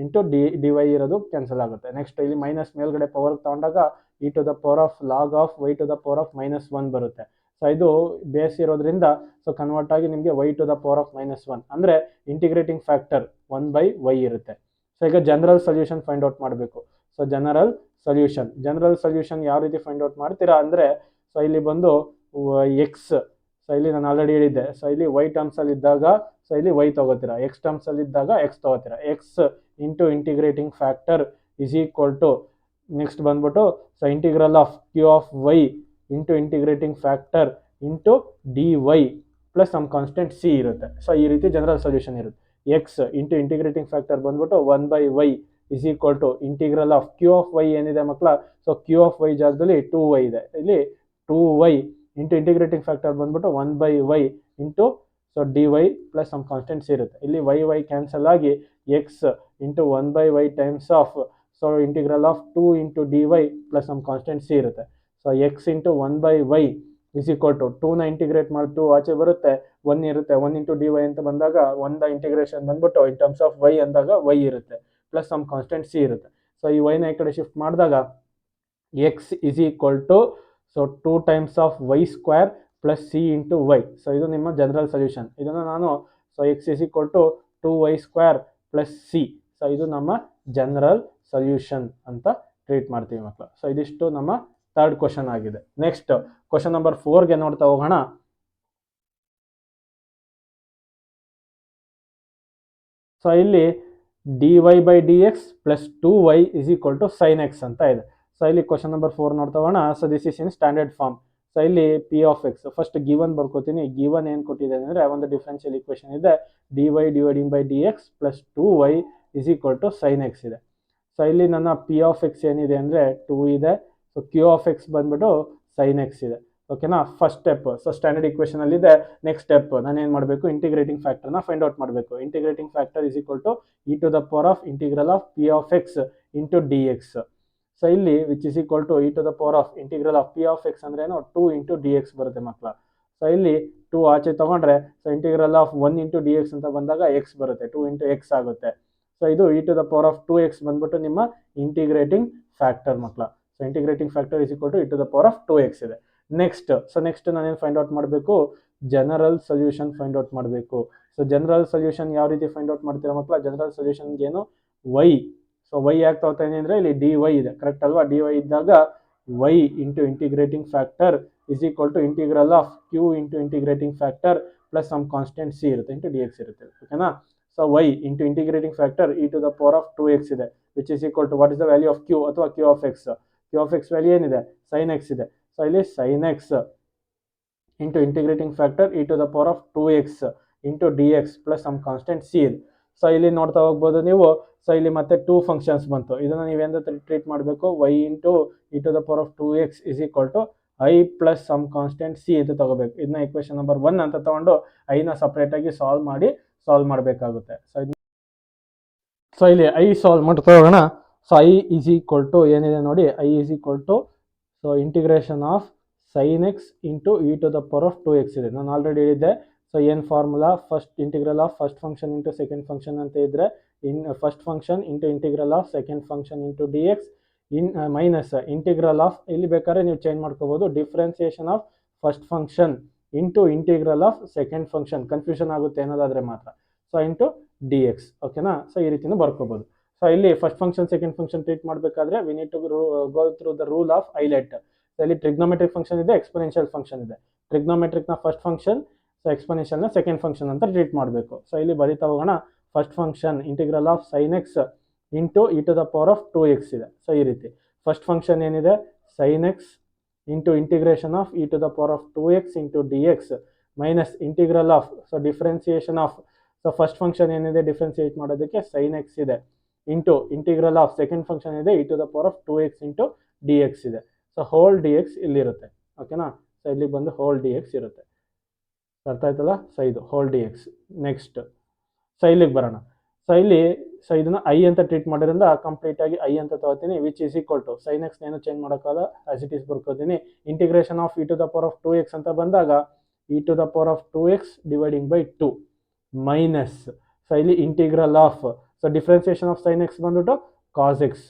Speaker 1: ಇಂಟು ಡಿ ವೈ ಇರೋದು ಕ್ಯಾನ್ಸಲ್ ಆಗುತ್ತೆ. ನೆಕ್ಸ್ಟ್ ಇಲ್ಲಿ ಮೈನಸ್ ಮೇಲ್ಗಡೆ ಪವರ್ ತಗೊಂಡಾಗ e to the power of log of y to the power of minus 1 ಬರುತ್ತೆ. ಸೊ ಇದು ಬೇಸ್ ಇರೋದ್ರಿಂದ ಸೊ ಕನ್ವರ್ಟ್ ಆಗಿ ನಿಮಗೆ y to the power of -1 ಅಂದರೆ ಇಂಟಿಗ್ರೇಟಿಂಗ್ ಫ್ಯಾಕ್ಟರ್ 1/y ಇರುತ್ತೆ. ಸೊ ಈಗ ಜನರಲ್ ಸೊಲ್ಯೂಷನ್ ಫೈಂಡ್ ಔಟ್ ಮಾಡಬೇಕು. ಸೊ ಜನರಲ್ ಸೊಲ್ಯೂಷನ್ ಯಾವ ರೀತಿ ಫೈಂಡ್ ಔಟ್ ಮಾಡ್ತೀರಾ ಅಂದರೆ, ಸೊ ಇಲ್ಲಿ ಬಂದು ಎಕ್ಸ್, ಸೊ ಇಲ್ಲಿ ನಾನು ಆಲ್ರೆಡಿ ಹೇಳಿದ್ದೆ, ಸೊ ಇಲ್ಲಿ y ಟರ್ಮ್ಸ್ ಅಲ್ಲಿ ಇದ್ದಾಗ ಸೊ ಇಲ್ಲಿ y ತಗೋತೀರಾ, ಎಕ್ಸ್ ಟರ್ಮ್ಸ್ ಅಲ್ಲಿ ಇದ್ದಾಗ ಎಕ್ಸ್ ತಗೋತೀರಾ. X into integrating factor is equal to next ಬಂದ್ಬಿಟ್ಟು so integral of Q of Y into integrating factor into D Y plus some constant C ಇರುತ್ತೆ. So ಈ ರೀತಿ ಜನರಲ್ ಸೊಲ್ಯೂಷನ್ ಇರುತ್ತೆ. X into integrating factor ಬಂದ್ಬಿಟ್ಟು 1/y is equal to integral of Q of y ಏನಿದೆ ಮಕ್ಕಳ, so Q of y ಜಾಗದಲ್ಲಿ 2y ಇದೆ, ಇಲ್ಲಿ 2y ಇಂಟು ಇಂಟಿಗ್ರೇಟಿಂಗ್ ಫ್ಯಾಕ್ಟರ್ ಬಂದ್ಬಿಟ್ಟು 1/y into so d Y plus some constants ಇರುತ್ತೆ. ಇಲ್ಲಿ y ಕ್ಯಾನ್ಸಲ್ ಆಗಿ x into 1/y times of so integral of 2 into D Y plus some constant C ಇರುತ್ತೆ. So x into 1/y is equal to 2ನ integrate ಮಾಡಿ 2 ಆಚೆ ಬರುತ್ತೆ, 1 ಇರುತ್ತೆ, 1 into D Y ಅಂತ ಬಂದಾಗ 1 ಇಂಟಿಗ್ರೇಷನ್ ಬಂದ್ಬಿಟ್ಟು ಇನ್ ಟರ್ಮ್ಸ್ ಆಫ್ y ಅಂದಾಗ y ಇರುತ್ತೆ ಪ್ಲಸ್ ಸಮ್ ಕಾನ್ಸ್ಟೆಂಟ್ ಸಿ ಇರುತ್ತೆ. ಸೊ ಈ y ನ ಈ ಕಡೆ ಶಿಫ್ಟ್ ಮಾಡಿದಾಗ x is equal to so 2 times of y square plus c into y. So ಇದು ನಿಮ್ಮ ಜನರಲ್ ಸೊಲ್ಯೂಷನ್. ಇದನ್ನು ನಾನು so x is equal to 2y square plus C, so ಇದು ನಮ್ಮ ಜನರಲ್ ಸೊಲ್ಯೂಷನ್ ಅಂತ ಟ್ರೀಟ್ ಮಾಡ್ತೀವಿ ಮಕ್ಕಳು. ಸೊ ಇದಿಷ್ಟು ನಮ್ಮ ಥರ್ಡ್ ಕ್ವಶನ್ ಆಗಿದೆ. ನೆಕ್ಸ್ಟ್ ಕ್ವಶನ್ ನಂಬರ್ 4ಗೆ ನೋಡ್ತಾ ಹೋಗೋಣ. ಸೊ ಇಲ್ಲಿ dy by D X plus 2y is equal to sine x ಅಂತ ಇದೆ. ಸೊ ಇಲ್ಲಿ ಕ್ವಶನ್ ನಂಬರ್ 4 ನೋಡ್ತಾ ಹೋಗೋಣ. So this is in standard form. So ಇಲ್ಲಿ P of x first given ಬರ್ಕೋತೀನಿ. ಗಿವನ್ ಏನು ಕೊಟ್ಟಿದೆ ಅಂದರೆ ಒಂದು ಡಿಫ್ರೆನ್ಷಿಯಲ್ ಈಕ್ವೇಷನ್ ಇದೆ, dy dividing by D X plus 2y is equal to sine X ಇದೆ. ಸೊ ಇಲ್ಲಿ ನನ್ನ ಪಿ ಆಫ್ ಎಕ್ಸ್ ಏನಿದೆ ಅಂದರೆ 2 ಇದೆ, ಸೊ ಕ್ಯೂ ಆಫ್ ಎಕ್ಸ್ ಬಂದ್ಬಿಟ್ಟು ಸೈನ್ ಎಕ್ಸ್ ಇದೆ. ಓಕೆನಾ, first step. So standard equation ಅಲ್ಲಿ ಇದೆ. ನೆಕ್ಸ್ಟ್ ಸ್ಟೆಪ್ ನಾನು ಏನು ಮಾಡಬೇಕು, ಇಂಟಿಗ್ರೇಟಿಂಗ್ ಫ್ಯಾಕ್ಟರ್ನ ಫೈಂಡ್ ಔಟ್ ಮಾಡಬೇಕು. Integrating factor is equal to E to the power of integral of P of X into D X. So ಇಲ್ಲಿ which is equal to E to the power of integral of P of X ಅಂದ್ರೆ 2 into D X ಬರುತ್ತೆ ಮಕ್ಕಳ. So ಇಲ್ಲಿ 2 ಆಚೆ ತಗೊಂಡ್ರೆ so integral of 1 into D X ಅಂತ ಬಂದಾಗ x ಬರುತ್ತೆ, 2 ಇಂಟು ಎಕ್ಸ್ ಆಗುತ್ತೆ. ಸೊ ಇದು e to the power of 2x ಬಂದ್ಬಿಟ್ಟು ನಿಮ್ಮ ಇಂಟಿಗ್ರೇಟಿಂಗ್ ಫ್ಯಾಕ್ಟರ್ ಮಕ್ಕಳ. So integrating factor is equal to E to the power of 2x ಇದೆ. ನೆಕ್ಸ್ಟ್ ನಾನೇನು ಫೈಂಡ್ ಔಟ್ ಮಾಡಬೇಕು, ಜನರಲ್ ಸೊಲ್ಯೂಷನ್ ಫೈಂಡ್ ಔಟ್ ಮಾಡಬೇಕು. ಸೊ ಜನರಲ್ ಸೊಲ್ಯೂಷನ್ ಯಾವ ರೀತಿ ಫೈಂಡ್ ಔಟ್ ಮಾಡ್ತೀರಾ ಮಕ್ಕಳ, ಜನರಲ್ ಸೊಲ್ಯೂಷನ್ಗೆ ಏನು y. ಸೊ y ಯಾಕೆ ತಗೋತಾ ಇದೀನಿ ಅಂದರೆ ಇಲ್ಲಿ dy ಇದೆ, ಕರೆಕ್ಟ್ ಅಲ್ವಾ. dy ಇದ್ದಾಗ y into integrating factor is equal to integral of q into integrating factor plus some constant C ಇರುತ್ತೆ ಇಂಟು ಡಿ ಎಕ್ಸ್ ಇರುತ್ತೆ. ಓಕೆನಾ. So y into integrating factor e to the power of 2x ಇದೆ, which is equal to what is the value of q ಅಥವಾ q of x. q of x value ಏನಿದೆ, sine X ಇದೆ. So ಇಲ್ಲಿ sine X into integrating factor e to the power of 2x into D X plus some constant c ಇದೆ. So ಇಲ್ಲಿ ನೋಡ್ತಾ ಹೋಗ್ಬೋದು ನೀವು. So ಇಲ್ಲಿ ಮತ್ತೆ 2 ಫಂಕ್ಷನ್ಸ್ ಬಂತು, ಇದನ್ನು ನೀವೇಂದ ಟ್ರೀಟ್ ಮಾಡಬೇಕು, y into E to the power of 2x is equal to I plus some constant C ಅಂತ ತಗೋಬೇಕು. ಇದನ್ನ ಇಕ್ವೇಷನ್ ನಂಬರ್ 1 ಅಂತ ತಗೊಂಡು ಐನ ಸಪ್ರೇಟಾಗಿ ಸಾಲ್ವ್ ಮಾಡಬೇಕಾಗುತ್ತೆ. ಸೊ ಇಲ್ಲಿ ಐ ಸಾಲ್ವ್ ಮಾಡ್ತಾ ಹೋಗೋಣ. So I is equal to ಏನಿದೆ ನೋಡಿ, I is equal to so integration of sine X into E to the power of 2x ಇದೆ. ನಾನು ಆಲ್ರೆಡಿ ಹೇಳಿದ್ದೆ. ಸೊ ಏನು formula, first integral of first function into second function ಅಂತ ಇದ್ದರೆ first function into integral of second function into D X minus integral of, ಇಲ್ಲಿ ಬೇಕಾದ್ರೆ ನೀವು change ಮಾಡ್ಕೋಬೋದು, differentiation of first function into integral of second function, confusion ಆಗುತ್ತೆ ಅನ್ನೋದಾದರೆ ಮಾತ್ರ. So into D x. ಓಕೆನಾ. ಸೊ ಈ ರೀತಿನೂ ಬರ್ಕೋಬೋದು. ಸೊ ಇಲ್ಲಿ first function second function treat ಮಾಡಬೇಕಾದ್ರೆ we need to go through the rule of ILATE. So ಇಲ್ಲಿ ಟ್ರಿಗ್ನೋಮೆಟ್ರಿಕ್ ಫಂಕ್ಷನ್ ಇದೆ, ಎಕ್ಸ್ಪೋನೆನ್ಷಿಯಲ್ ಫಂಕ್ಷನ್ ಇದೆ. ಟ್ರಿಗ್ನೋಮೆಟ್ರಿಕ್ನ ಫಸ್ಟ್ ಫಂಕ್ಷನ್, ಸೊ ಎಕ್ಸ್ಪೋನೆನ್ಷಿಯಲ್ನ ಸೆಕೆಂಡ್ ಫಂಕ್ಷನ್ ಅಂತ ಟ್ರೀಟ್ ಮಾಡಬೇಕು. ಸೊ ಇಲ್ಲಿ ಬರೀತಾ ಹೋಗೋಣ. First function integral of sine X into E to the power of 2x ಇದೆ. ಸೊ ಈ ರೀತಿ ಫಸ್ಟ್ ಫಂಕ್ಷನ್ ಏನಿದೆ, sine X into integration of E to the power of 2x into D X minus integral of so differentiation of, so first function ಏನಿದೆ differentiate ಮಾಡೋದಕ್ಕೆ sine X ಇದೆ into integral of second function ಇದೆ e to the power of 2x into D X ಇದೆ. So whole d x ಇಲ್ಲಿರುತ್ತೆ. ಓಕೆನಾ. So ಇಲ್ಲಿ ಬಂದು hole d X ಇರುತ್ತೆ. ಅರ್ಥ ಆಯ್ತಲ್ಲ. ಸೊ ಇದು whole d x. Next so ಇಲ್ಲಿಗೆ ಬರೋಣ. ಸೊ ಇದನ್ನ ಐ ಅಂತ ಟ್ರೀಟ್ ಮಾಡೋದ್ರಿಂದ ಕಂಪ್ಲೀಟ್ ಆಗಿ ಐ ಅಂತ ತಗೋತೀನಿ, which is equal to sine x ಏನು ಚೇಂಜ್ ಮಾಡೋಕ್ಕಲ್ಲ, ಆಸ್ ಇಟ್ ಈಸ್ ಬರ್ಕೋತೀನಿ. Integration of E to the power of 2x ಅಂತ ಬಂದಾಗ e to the power of 2x dividing by 2 minus, so ಇಲ್ಲಿ integral of, so differentiation of sine x ಬಂದ್ಬಿಟ್ಟು cos x.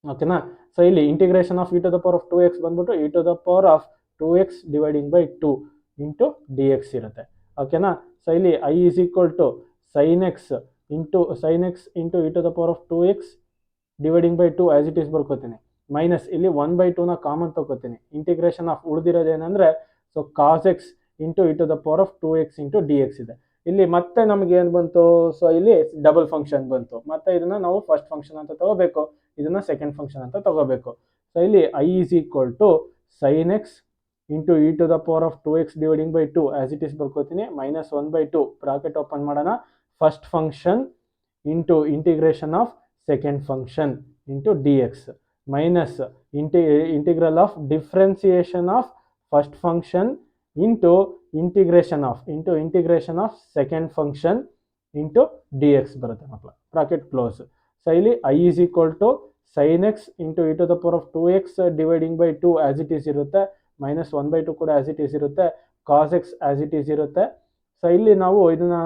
Speaker 1: ಓಕೆನಾ. So ಇಲ್ಲಿ integration of E to the power of 2x ಬಂದ್ಬಿಟ್ಟು e to the power of 2x dividing by 2 into D X ಇರುತ್ತೆ. ಓಕೆನಾ. So ಇಲ್ಲಿ I is equal to sine X into E to the power of 2x dividing by 2 as it is ಬರ್ಕೋತೀನಿ. Minus ಇಲ್ಲಿ 1/2ನ common ತಗೋತೀನಿ. Integration of ಉಳಿದಿರೋದೇನೆಂದರೆ so cos X into E to the power of 2x into D X ಇದೆ. ಇಲ್ಲಿ ಮತ್ತೆ ನಮ್ಗೆ ಏನು ಬಂತು, ಸೊ ಇಲ್ಲಿ ಡಬಲ್ ಫಂಕ್ಷನ್ ಬಂತು. ಮತ್ತೆ ಇದನ್ನ ನಾವು ಫಸ್ಟ್ ಫಂಕ್ಷನ್ ಅಂತ ತಗೋಬೇಕು, ಇದನ್ನ ಸೆಕೆಂಡ್ ಫಂಕ್ಷನ್ ಅಂತ ತಗೋಬೇಕು. ಸೊ ಇಲ್ಲಿ I is equal to sine X into E to the power of 2x dividing by 2 as it is ಬರ್ಕೋತೀನಿ. ಮೈನಸ್ 1/2 ಬ್ರಾಕೆಟ್ ಓಪನ್ ಮಾಡೋಣ, first function into integration of second function into D X minus integral of differentiation of first function into integration of second function into D X ಬರುತ್ತೆ ಮಕ್ಕಳ, bracket close. So ಇಲ್ಲಿ I is equal to sine X into E to the power of 2x dividing by 2 as it is ಇರುತ್ತೆ. Minus 1/2 ಕೂಡ as it is ಇರುತ್ತೆ. Cos X as it is ಇರುತ್ತೆ. So ಇಲ್ಲಿ ನಾವು ಇದನ್ನ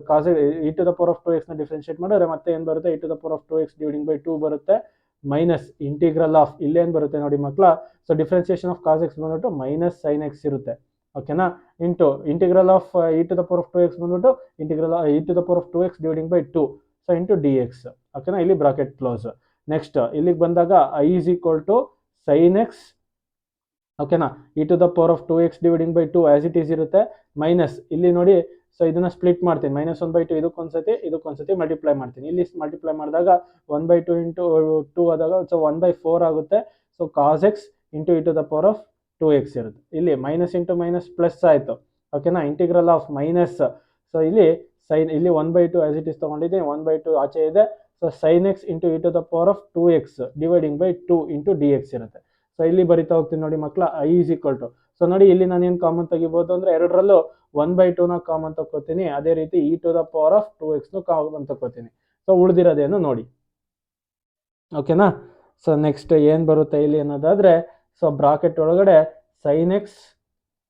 Speaker 1: cos e to the power of 2x ನ differentiate ಮಾಡಿದ್ರೆ ಮತ್ತೆ ಏನು ಬರುತ್ತೆ, e to the power of 2x dividing by 2 ಬರುತ್ತೆ. ಮೈನಸ್ ಇಂಟಿಗ್ರಲ್ ಆಫ್ ಇಲ್ಲೇನು ಬರುತ್ತೆ ನೋಡಿ ಮಕ್ಕಳ, so differentiation of cos x ಬಂದ್ಬಿಟ್ಟು ಮೈನಸ್ ಸೈನ್ ಎಕ್ಸ್ ಇರುತ್ತೆ. ಓಕೆನಾ. Into integral of E to the power of 2x ಬಂದ್ಬಿಟ್ಟು integral e to the power of 2x dividing by 2 so into D x. ಓಕೆನಾ. ಇಲ್ಲಿ ಬ್ರಾಕೆಟ್ ಕ್ಲೋಸ್. ನೆಕ್ಸ್ಟ್ ಇಲ್ಲಿಗೆ ಬಂದಾಗ I is equal to sine x, ಓಕೆನಾ, e to the power of 2x dividing by 2 as it is ಇರುತ್ತೆ. Minus ಇಲ್ಲಿ ನೋಡಿ, so ಇದನ್ನ split ಮಾಡ್ತೀನಿ, ಮೈನಸ್ 1/2 ಇದಕ್ಕೊಂದ್ಸತಿ ಮಲ್ಟಿಪ್ಲೈ ಮಾಡ್ತೀನಿ. ಇಲ್ಲಿ ಮಲ್ಟಿಪ್ಲೈ ಮಾಡಿದಾಗ 1/2 ಇಂಟು 2 ಆದಾಗ ಸೊ 1/4 ಆಗುತ್ತೆ. So cos X into E to the power of 2x ಇರುತ್ತೆ. ಇಲ್ಲಿ ಮೈನಸ್ ಇಂಟು ಮೈನಸ್ ಪ್ಲಸ್ ಆಯಿತು. ಓಕೆನಾ. ಇಂಟಿಗ್ರಲ್ ಆಫ್ ಮೈನಸ್, ಸೊ ಇಲ್ಲಿ ಸೈನ್ ಇಲ್ಲಿ 1/2 ಆಸ್ ಇಟ್ ಈಸ್ ತೊಗೊಂಡಿದ್ದೀನಿ, 1/2 ಆಚೆ ಇದೆ. So sine X into E to the power of 2x dividing by 2 into D X ಇರುತ್ತೆ. ಸೊ ಇಲ್ಲಿ ಬರಿತಾ ಹೋಗ್ತೀನಿ ನೋಡಿ ಮಕ್ಕಳ, I is equal to, so ನೋಡಿ ಇಲ್ಲಿ ನಾನು ಏನು ಕಾಮನ್ ತೆಗಿಬೋದು ಅಂದರೆ ಎರಡರಲ್ಲೂ 1/2ನ ಕಾಮನ್ ತಗೋತೀನಿ, ಅದೇ ರೀತಿ e to the power of 2x common ತಗೋತೀನಿ. ಸೊ ಉಳಿದಿರೋದೇನು ನೋಡಿ. ಓಕೆನಾ. ಸೊ ನೆಕ್ಸ್ಟ್ ಏನು ಬರುತ್ತೆ ಇಲ್ಲಿ ಅನ್ನೋದಾದರೆ, ಸೊ ಬ್ರಾಕೆಟ್ ಒಳಗಡೆ sine X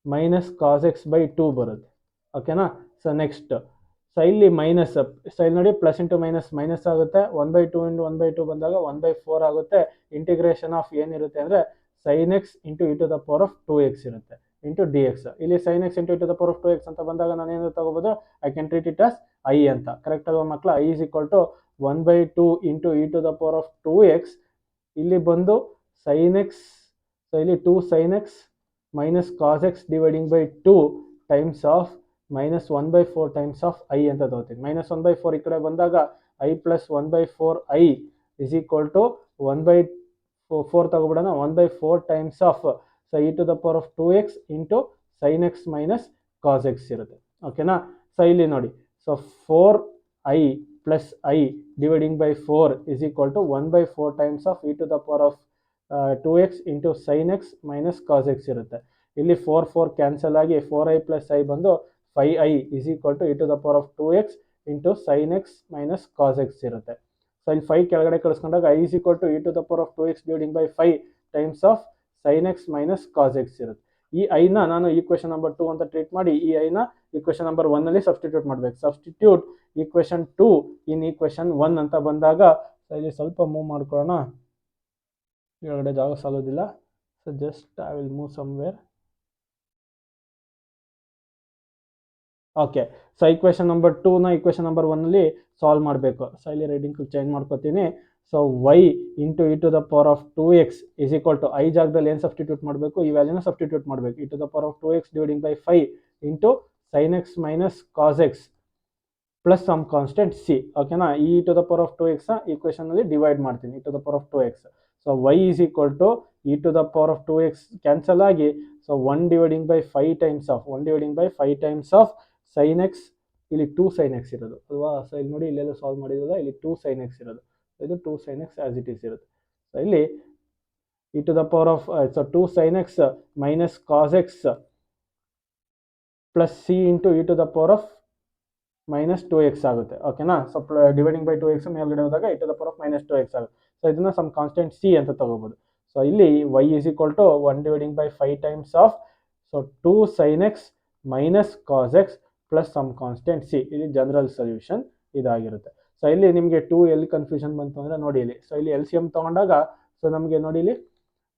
Speaker 1: minus cos x by 2 ಬರುತ್ತೆ. ಓಕೆನಾ. ಸೊ ನೆಕ್ಸ್ಟ್ ಸೊ ಇಲ್ಲಿ ಮೈನಸ್, ಸೊ ಇಲ್ಲಿ ನೋಡಿ ಪ್ಲಸ್ ಇಂಟು ಮೈನಸ್ ಆಗುತ್ತೆ. 1/2 ಇಂಟು 1/2 ಬಂದಾಗ 1/4 ಆಗುತ್ತೆ. ಇಂಟಿಗ್ರೇಷನ್ ಆಫ್ ಏನಿರುತ್ತೆ ಅಂದರೆ sine X into E to the power of 2x ಇರುತ್ತೆ ಇಂಟು ಡಿ ಎಕ್ಸ್. ಇಲ್ಲಿ sine X into E to the power of 2x ಅಂತ ಬಂದಾಗ ನಾನು ಏನು ತಗೋಬೋದು, I can treat it as I ಅಂತ. ಕರೆಕ್ಟ್ ಅಲ್ವಾ ಮಕ್ಕಳ. I is equal to 1/2 into E to the power of 2x, ಇಲ್ಲಿ ಬಂದು ಸೈನ್ ಎಕ್ಸ್, ಸೊ ಇಲ್ಲಿ 2 sine X minus cos x dividing by 2 times of minus 1/4 times of I ಅಂತ ತಗೋತೀನಿ. Minus 1/4 ಈ ಕಡೆ ಬಂದಾಗ I plus 1/4 I is equal to 1/4 ತಗೋಬಿಡೋಣ, 1/4 times of so E to the power of 2x into sine X minus cos X ಇರುತ್ತೆ. ಓಕೆನಾ. So ಇಲ್ಲಿ ನೋಡಿ, so 4i plus I dividing by 4 is equal to 1/4 times of E to the power of 2x into sine X minus cos X ಇರುತ್ತೆ. ಇಲ್ಲಿ 4 cancel ಆಗಿ 4i plus I ಬಂದು 5i is equal to E to the power of 2x into sine X minus cos X ಇರುತ್ತೆ. So ಇಲ್ಲಿ 5 ಕೆಳಗಡೆ ಕಳಿಸ್ಕೊಂಡಾಗ I is equal to E to the power of 2x dividing by 5 times of sine X minus cos X ಇರುತ್ತೆ. ಈ ಐನ ನಾನು equation number 2 ಅಂತ treat ಮಾಡಿ ಈ ಐನ ಈಕ್ವೇಷನ್ ನಂಬರ್ 1 ಅಲ್ಲಿ ಸಬ್ಸ್ಟಿಟ್ಯೂಟ್ ಮಾಡಬೇಕು. ಸಬ್ಸ್ಟಿಟ್ಯೂಟ್ ಈಕ್ವೇಷನ್ 2 ಇನ್ ಈಕ್ವೇಷನ್ 1 ಅಂತ ಬಂದಾಗ, ಸೊ ಇಲ್ಲಿ ಸ್ವಲ್ಪ ಮೂವ್ ಮಾಡ್ಕೊಳ್ಳೋಣ, ಕೆಳಗಡೆ ಜಾಗ ಸಾಲೋದಿಲ್ಲ. So just I will move somewhere. Okay. So equation number 2ನ ಈಕ್ವೇಷನ್ ನಂಬರ್ 1 ಅಲ್ಲಿ ಸಾಲ್ವ್ ಮಾಡಬೇಕು. ಸೊ ಇಲ್ಲಿ ರೀಡಿಂಗ್ ಚೇಂಜ್ ಮಾಡ್ಕೋತೀನಿ. So y into E to the power of 2x is equal to I ಜಾಗದಲ್ಲಿ ಏನು ಸಬ್ಸ್ಟಿಟ್ಯೂಟ್ ಮಾಡಬೇಕು, ಈ ವ್ಯಾಲ್ಯೂನ ಸಬ್ಸ್ಟಿಟ್ಯೂಟ್ ಮಾಡಬೇಕು. E to the power of 2x dividing by 5 into sine X minus cos X plus some constant C. ಓಕೆನಾ. E to the power of 2x equation ಅಲ್ಲಿ divide ಮಾಡ್ತೀನಿ, e to the power of 2x. So y is equal to E to the power of 2x cancel ಆಗಿ, so 1 dividing by 5 times of sine x, ಇಲ್ಲಿ 2 sine X ಇರೋದು ಅಲ್ವಾ. So ಇಲ್ಲಿ ನೋಡಿ, ಇಲ್ಲೆಲ್ಲ solve ಮಾಡಿರೋದ, ಇಲ್ಲಿ 2 ಸೈನ್ ಎಕ್ಸ್ ಇರೋದು, ಇದು 2 sine x as it is ಇರುತ್ತೆ. ಸೊ ಇಲ್ಲಿ E to the power of so 2 sine X minus cos X plus c into E to the power of minus 2x ಆಗುತ್ತೆ. ಓಕೆನಾ. ಸೊ ಡಿವೈಡಿಂಗ್ ಬೈ 2x ಮೇಲ್ಗಡೆ ಹೋದಾಗ e to the power of minus 2x ಆಗುತ್ತೆ. So ಇದನ್ನ some constant C ಅಂತ ತಗೋಬಹುದು. So ಇಲ್ಲಿ y is equal to 1 dividing by 5 times of so 2 sine X minus cos X plus some constant c. ಇಲ್ಲಿ general solution ಇದಾಗಿರುತ್ತೆ. So ಇಲ್ಲಿ ನಿಮಗೆ 2 ಎಲ್ಲಿ ಕನ್ಫ್ಯೂಷನ್ ಬಂತು ಅಂದರೆ ನೋಡಿ ಇಲ್ಲಿ, ಸೊ ಇಲ್ಲಿ ಎಲ್ ಸಿ ಎಮ್ ತೊಗೊಂಡಾಗ ಸೊ ನಮಗೆ ನೋಡಿ ಇಲ್ಲಿ,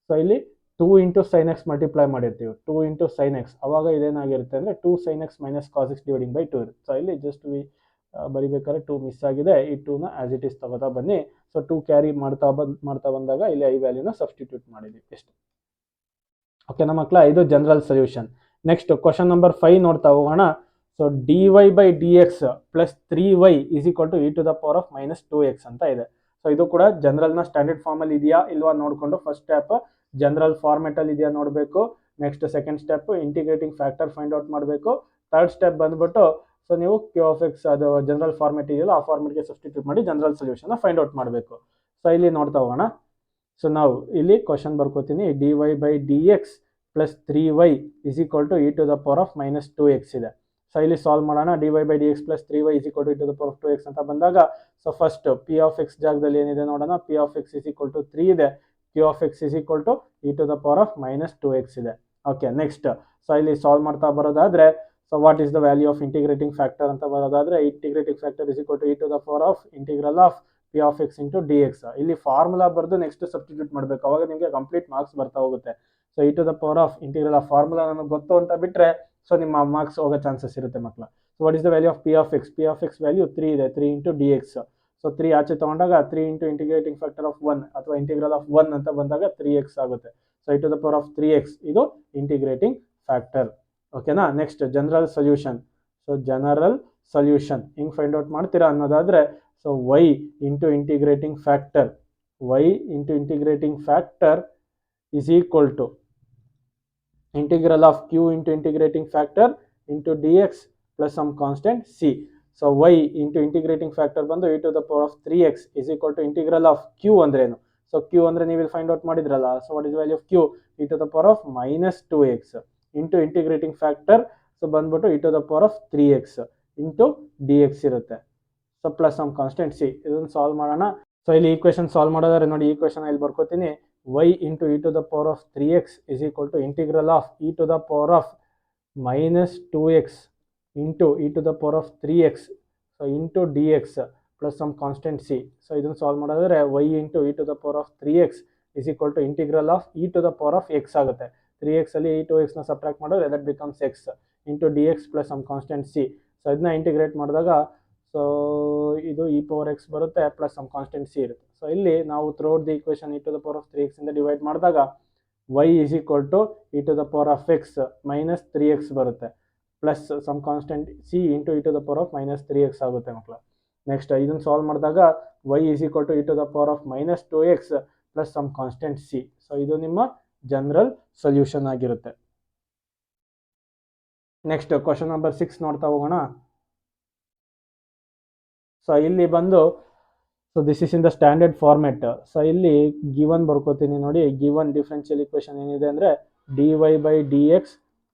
Speaker 1: ಸೊ ಇಲ್ಲಿ 2 ಇಂಟು ಸೈನ್ ಎಕ್ಸ್ ಮಲ್ಟಿಪ್ಲೈ ಮಾಡಿರ್ತೀವಿ, 2 ಇಂಟು ಸೈನ್ ಎಕ್ಸ್, ಅವಾಗ ಇದೇನಾಗಿರುತ್ತೆ ಅಂದರೆ 2 sine X minus cos x dividing by 2 ಇರುತ್ತೆ. ಸೊ ಇಲ್ಲಿ ಜಸ್ಟ್ ಬರಿಬೇಕಾದ್ರೆ 2 ಮಿಸ್ ಆಗಿದೆ, ಈ 2ನ ಆಸ್ ಇಟ್ ಈಸ್ ತಗೋತಾ ಬನ್ನಿ. ಸೊ 2 ಕ್ಯಾರಿ ಮಾಡ್ತಾ ಬಂದಾಗ ಇಲ್ಲಿ ಐ ವ್ಯಾಲ್ಯೂನ ಸಬ್ಸ್ಟಿಟ್ಯೂಟ್ ಮಾಡಿದ್ವಿ ಎಷ್ಟು. ಓಕೆನಾ ಮಕ್ಕಳ, ಇದು general solution. Next question number 5 ನೋಡ್ತಾ ಹೋಗೋಣ. So d Y by D X plus 3y is equal to E to the power of minus 2x ಅಂತ ಇದೆ. ಸೊ ಇದು ಕೂಡ ಜನರಲ್ನ ಸ್ಟ್ಯಾಂಡರ್ಡ್ ಫಾರ್ಮಲ್ಲಿ ಇದೆಯಾ ಇಲ್ವಾ ನೋಡಿಕೊಂಡು ಫಸ್ಟ್ ಸ್ಟೆಪ್ ಜನರಲ್ ಫಾರ್ಮೆಟಲ್ಲಿ ಇದೆಯಾ ನೋಡಬೇಕು. Next second step integrating factor find out ಮಾಡಬೇಕು. ಥರ್ಡ್ ಸ್ಟೆಪ್ ಬಂದ್ಬಿಟ್ಟು ಸೊ ನೀವು ಕ್ಯೂ ಆಫ್ ಎಕ್ಸ್ ಅದು ಜನರಲ್ ಫಾರ್ಮೆಟ್ ಇದೆಯಲ್ಲ ಆ ಫಾರ್ಮೆಟ್ಗೆ ಸಬ್ಸ್ಟಿಟ್ಯೂಟ್ ಮಾಡಿ ಜನರಲ್ ಸೊಲ್ಯೂಷನ್ ಫೈಂಡ್ ಔಟ್ ಮಾಡಬೇಕು. ಸೊ ಇಲ್ಲಿ ನೋಡ್ತಾ ಹೋಗೋಣ. ಸೊ ನಾವು ಇಲ್ಲಿ ಕ್ವಶನ್ ಬರ್ಕೋತೀನಿ, d Y by D X plus 3y is equal to E to the power of minus 2x ಇದೆ. ಸೊ ಇಲ್ಲಿ ಸಾಲ್ವ್ ಮಾಡೋಣ. D Y by D X plus 3y is equal to E to the power of 2x ಅಂತ ಬಂದಾಗ so first P of x ಜಾಗದಲ್ಲಿ ಏನಿದೆ ನೋಡೋಣ. P of X is equal to 3 ಇದೆ, Q of X is equal to E to the power of minus 2x ಇದೆ. Okay, next so ಇಲ್ಲಿ solve ಮಾಡ್ತಾ ಬರೋದಾದ್ರೆ so what is the value of integrating factor ಅಂತ ಬರೋದಾದ್ರೆ integrating factor is equal to E to the power of integral of P of X into D x. ಇಲ್ಲಿ formula ಬರೆದು next substitute ಮಾಡಬೇಕು, ಅವಾಗ ನಿಮಗೆ ಕಂಪ್ಲೀಟ್ ಮಾರ್ಕ್ಸ್ ಬರ್ತಾ ಹೋಗುತ್ತೆ. So E to the power of integral of formula ನಮಗೆ ಗೊತ್ತು ಅಂತ ಬಿಟ್ಟರೆ ಸೊ ನಿಮ್ಮ ಮಾರ್ಕ್ಸ್ ಹೋಗೋ ಚಾನ್ಸಸ್ ಇರುತ್ತೆ ಮಕ್ಕಳ. So what is the value of P of x? P of x value 3 ಇದೆ, 3 ಇಂಟು ಡಿ ಎಕ್ಸ್. ಸೊ 3 ಆಚೆ ತಗೊಂಡಾಗ 3 ಇಂಟು ಇಂಟಿಗ್ರೇಟಿಂಗ್ ಫ್ಯಾಕ್ಟರ್ ಆಫ್ 1 ಅಥವಾ ಇಂಟಿಗ್ರಲ್ ಆಫ್ 1 ಅಂತ ಬಂದಾಗ 3x ಆಗುತ್ತೆ. So E to the power of 3x ಇದು integrating factor. ಓಕೆನಾ. Next general solution. So general solution ಹಿಂಗೆ ಫೈಂಡ್ ಔಟ್ ಮಾಡ್ತೀರಾ ಅನ್ನೋದಾದ್ರೆ so y into integrating factor, y into integrating factor is equal to integral of q into integrating factor into dx plus some constant c. So y into integrating factor ಬಂದು e to the power of 3x is equal to integral of q ಅಂದ್ರೇನು? So q ಅಂದ್ರೆ ನೀವು ಇಲ್ಲಿ find out ಮಾಡಿದ್ರಲ್ಲ. So what is value of q? e to the power of minus 2x into integrating factor so ಬಂದ್ಬಿಟ್ಟು e to the power of 3x into dx ಇರುತ್ತೆ. So plus some constant c. ಇದನ್ನು solve ಮಾಡೋಣ. So ಇಲ್ಲಿ equation solve ಮಾಡೋದಾದ್ರೆ ನೋಡಿ, equation ಇಲ್ಲಿ ಬರ್ಕೋತೀನಿ. y into e to the power of 3x is equal to integral of e to the power of minus 2x into e to the power of 3x so into dx plus some constant c. So ಇದನ್ನು solve ಮಾಡೋದಾದ್ರೆ y into e to the power of 3x is equal to integral of e to the power of x ಆಗುತ್ತೆ. 3x ಅಲ್ಲಿ e to x ನ subtract ಮಾಡಿದ್ರೆ that becomes x into dx plus some constant c. So ಇದನ್ನ integrate ಮಾಡಿದಾಗ so ಇದು e power x ಬರುತ್ತೆ plus some constant C ಇರುತ್ತೆ. So ಇಲ್ಲಿ ನಾವು throughout the equation e to the power of 3x ಇಂದ ಡಿವೈಡ್ ಮಾಡಿದಾಗ y is equal to E to the power of X minus 3x ಬರುತ್ತೆ plus some constant c into E to the power of minus 3x ಆಗುತ್ತೆ ಮಕ್ಕಳು. Next ಇದನ್ನು solve ಮಾಡಿದಾಗ y is equal to E to the power of minus 2x plus some constant C. So ಇದು ನಿಮ್ಮ general solution ಆಗಿರುತ್ತೆ. Next question number 6 ನೋಡ್ತಾ ಹೋಗೋಣ. So ಇಲ್ಲಿ ಬಂದು so this is in the standard format. So ಇಲ್ಲಿ given ಬರ್ಕೋತೀನಿ ನೋಡಿ. ಗಿವನ್ ಡಿಫರೆನ್ಷಿಯಲ್ ಇಕ್ವೇಷನ್ ಏನಿದೆ ಅಂದರೆ d Y by D X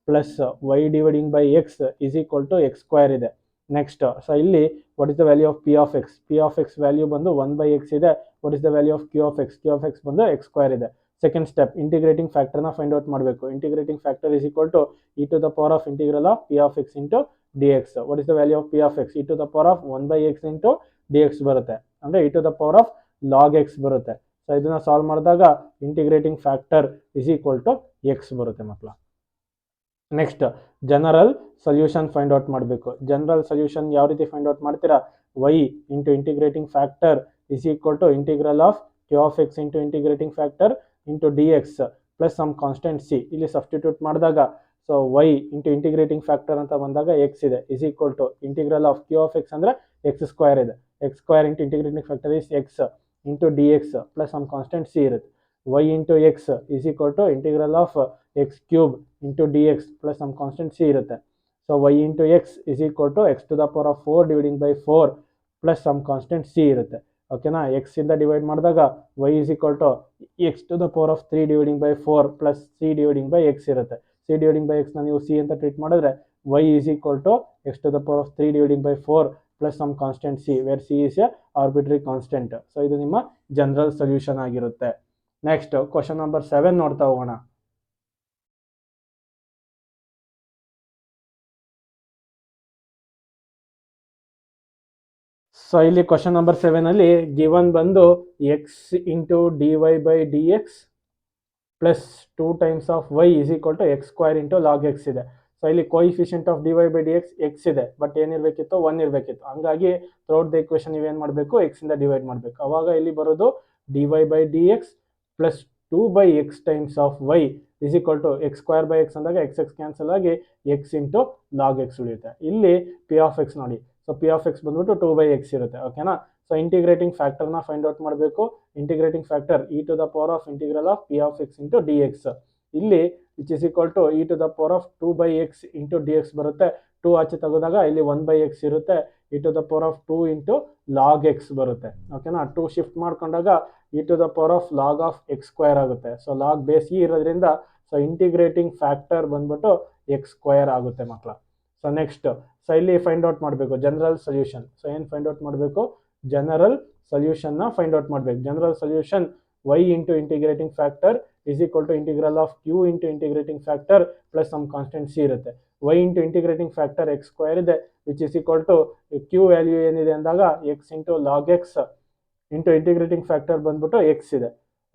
Speaker 1: plus y dividing by x is equal to X square ಇದೆ. ನೆಕ್ಸ್ಟ್ ಸೊ ಇಲ್ಲಿ what is the value of P of x? P of x value ಬಂದು 1/x ಇದೆ. What is the value of Q of x? Q of x ಬಂದು x square ಇದೆ. Second step integrating ಫ್ಯಾಕ್ಟರ್ನ find out ಮಾಡಬೇಕು. Integrating factor is equal to E to the power of integral of P of X into dx. What is the value of p of x? e to the power of 1/x into dx ಬರುತ್ತೆ, ಅಂದರೆ e to the power of log x ಬರುತ್ತೆ. So ಇದನ್ನ solve ಮಾಡಿದಾಗ integrating factor is equal to x ಬರುತ್ತೆ ಮಕ್ಕಳ. Next general solution find out ಮಾಡಬೇಕು. General solution ಯಾವ ರೀತಿ ಫೈಂಡ್ ಔಟ್ ಮಾಡ್ತೀರಾ? y into integrating factor is equal to integral of q of X into integrating factor into dx plus some constant c. ಇಲ್ಲಿ substitute ಮಾಡಿದಾಗ so y into integrating factor ಅಂತ ಬಂದಾಗ x ಇದೆ is equal to integral of Q of x ಅಂದರೆ x square ಇದೆ. X square into integrating factor is x into D X plus some constant C ಇರುತ್ತೆ. y into X is equal to integral of x cube into D X plus some constant C ಇರುತ್ತೆ. So y into X is equal to x to the power of 4 dividing by 4 plus some constant C ಇರುತ್ತೆ. ಓಕೆನಾ. X ಇಂದ divide ಮಾಡಿದಾಗ y is equal to x to the power of 3 dividing by 4 plus c dividing by x ಇರುತ್ತೆ. C dividing by ಎಕ್ಸ್ನ ನೀವು c ಅಂತ treat ಮಾಡಿದ್ರೆ y is equal to x to the power of 3 dividing by 4 plus some constant c where c is a arbitrary constant. So ಇದು ನಿಮ್ಮ general solution ಆಗಿರುತ್ತೆ. Next question number 7 ನೋಡ್ತಾ ಹೋಗೋಣ. So ಇಲ್ಲಿ ಕ್ವಶನ್ ನಂಬರ್ 7 ಅಲ್ಲಿ given ಬಂದು X into D Y by D X plus 2 times of y is equal to X square into log x ಇದೆ. So ಇಲ್ಲಿ coefficient of d Y by D X ಇದೆ, but ಏನಿರಬೇಕಿತ್ತು 1 ಇರಬೇಕಿತ್ತು. ಹಂಗಾಗಿ throughout the equation ನೀವೇನು ಮಾಡಬೇಕು, ಎಕ್ಸಿಂದ divide ಮಾಡಬೇಕು. ಅವಾಗ ಇಲ್ಲಿ ಬರೋದು d Y by D X plus 2 by x times of y is equal to X square by x ಅಂದಾಗ ಎಕ್ಸ್ ಎಕ್ಸ್ ಕ್ಯಾನ್ಸಲ್ ಆಗಿ ಎಕ್ಸ್ ಇಂಟು ಲಾಗ್ ಎಕ್ಸ್ ಉಳಿಯುತ್ತೆ. ಇಲ್ಲಿ ಪಿ ಆಫ್ ಎಕ್ಸ್ ನೋಡಿ, ಸೊ ಪಿ ಆಫ್ ಎಕ್ಸ್ ಬಂದ್ಬಿಟ್ಟು 2 by x ಇರುತ್ತೆ. ಓಕೆನಾ. So integrating ಫ್ಯಾಕ್ಟರ್ನ find out ಮಾಡಬೇಕು. Integrating factor e to the power of integral of P of X into D x, ಇಲ್ಲಿ which is equal to E to the power of 2 by x into D X ಬರುತ್ತೆ. 2 ಆಚೆ ತೆಗೆದಾಗ ಇಲ್ಲಿ 1 by x ಇರುತ್ತೆ. E to the power of 2 into log x ಬರುತ್ತೆ. ಓಕೆನಾ. 2 shift ಮಾಡ್ಕೊಂಡಾಗ e to the power of log of X square ಆಗುತ್ತೆ. So log base e ಇರೋದ್ರಿಂದ ಸೊ ಇಂಟಿಗ್ರೇಟಿಂಗ್ ಫ್ಯಾಕ್ಟರ್ ಬಂದ್ಬಿಟ್ಟು ಎಕ್ಸ್ ಸ್ಕ್ವೇರ್ ಆಗುತ್ತೆ ಮಕ್ಕಳ. ಸೊ ನೆಕ್ಸ್ಟ್, ಸೊ ಇಲ್ಲಿ ಫೈಂಡ್ ಔಟ್ ಮಾಡಬೇಕು ಜನರಲ್ ಸೊಲ್ಯೂಷನ್. ಸೊ ಏನು ಫೈಂಡ್ ಔಟ್ ಮಾಡಬೇಕು, ಜನರಲ್ ಸೊಲ್ಯೂಷನ್ನ ಫೈಂಡ್ ಔಟ್ ಮಾಡಬೇಕು. General solution y into integrating factor is equal to integral of q into integrating factor plus some constant C ಇರುತ್ತೆ. y into integrating factor x square ಇದೆ, which is equal to q value ಏನಿದೆ ಅಂದಾಗ x into log x into integrating factor ಬಂದ್ಬಿಟ್ಟು x ಇದೆ,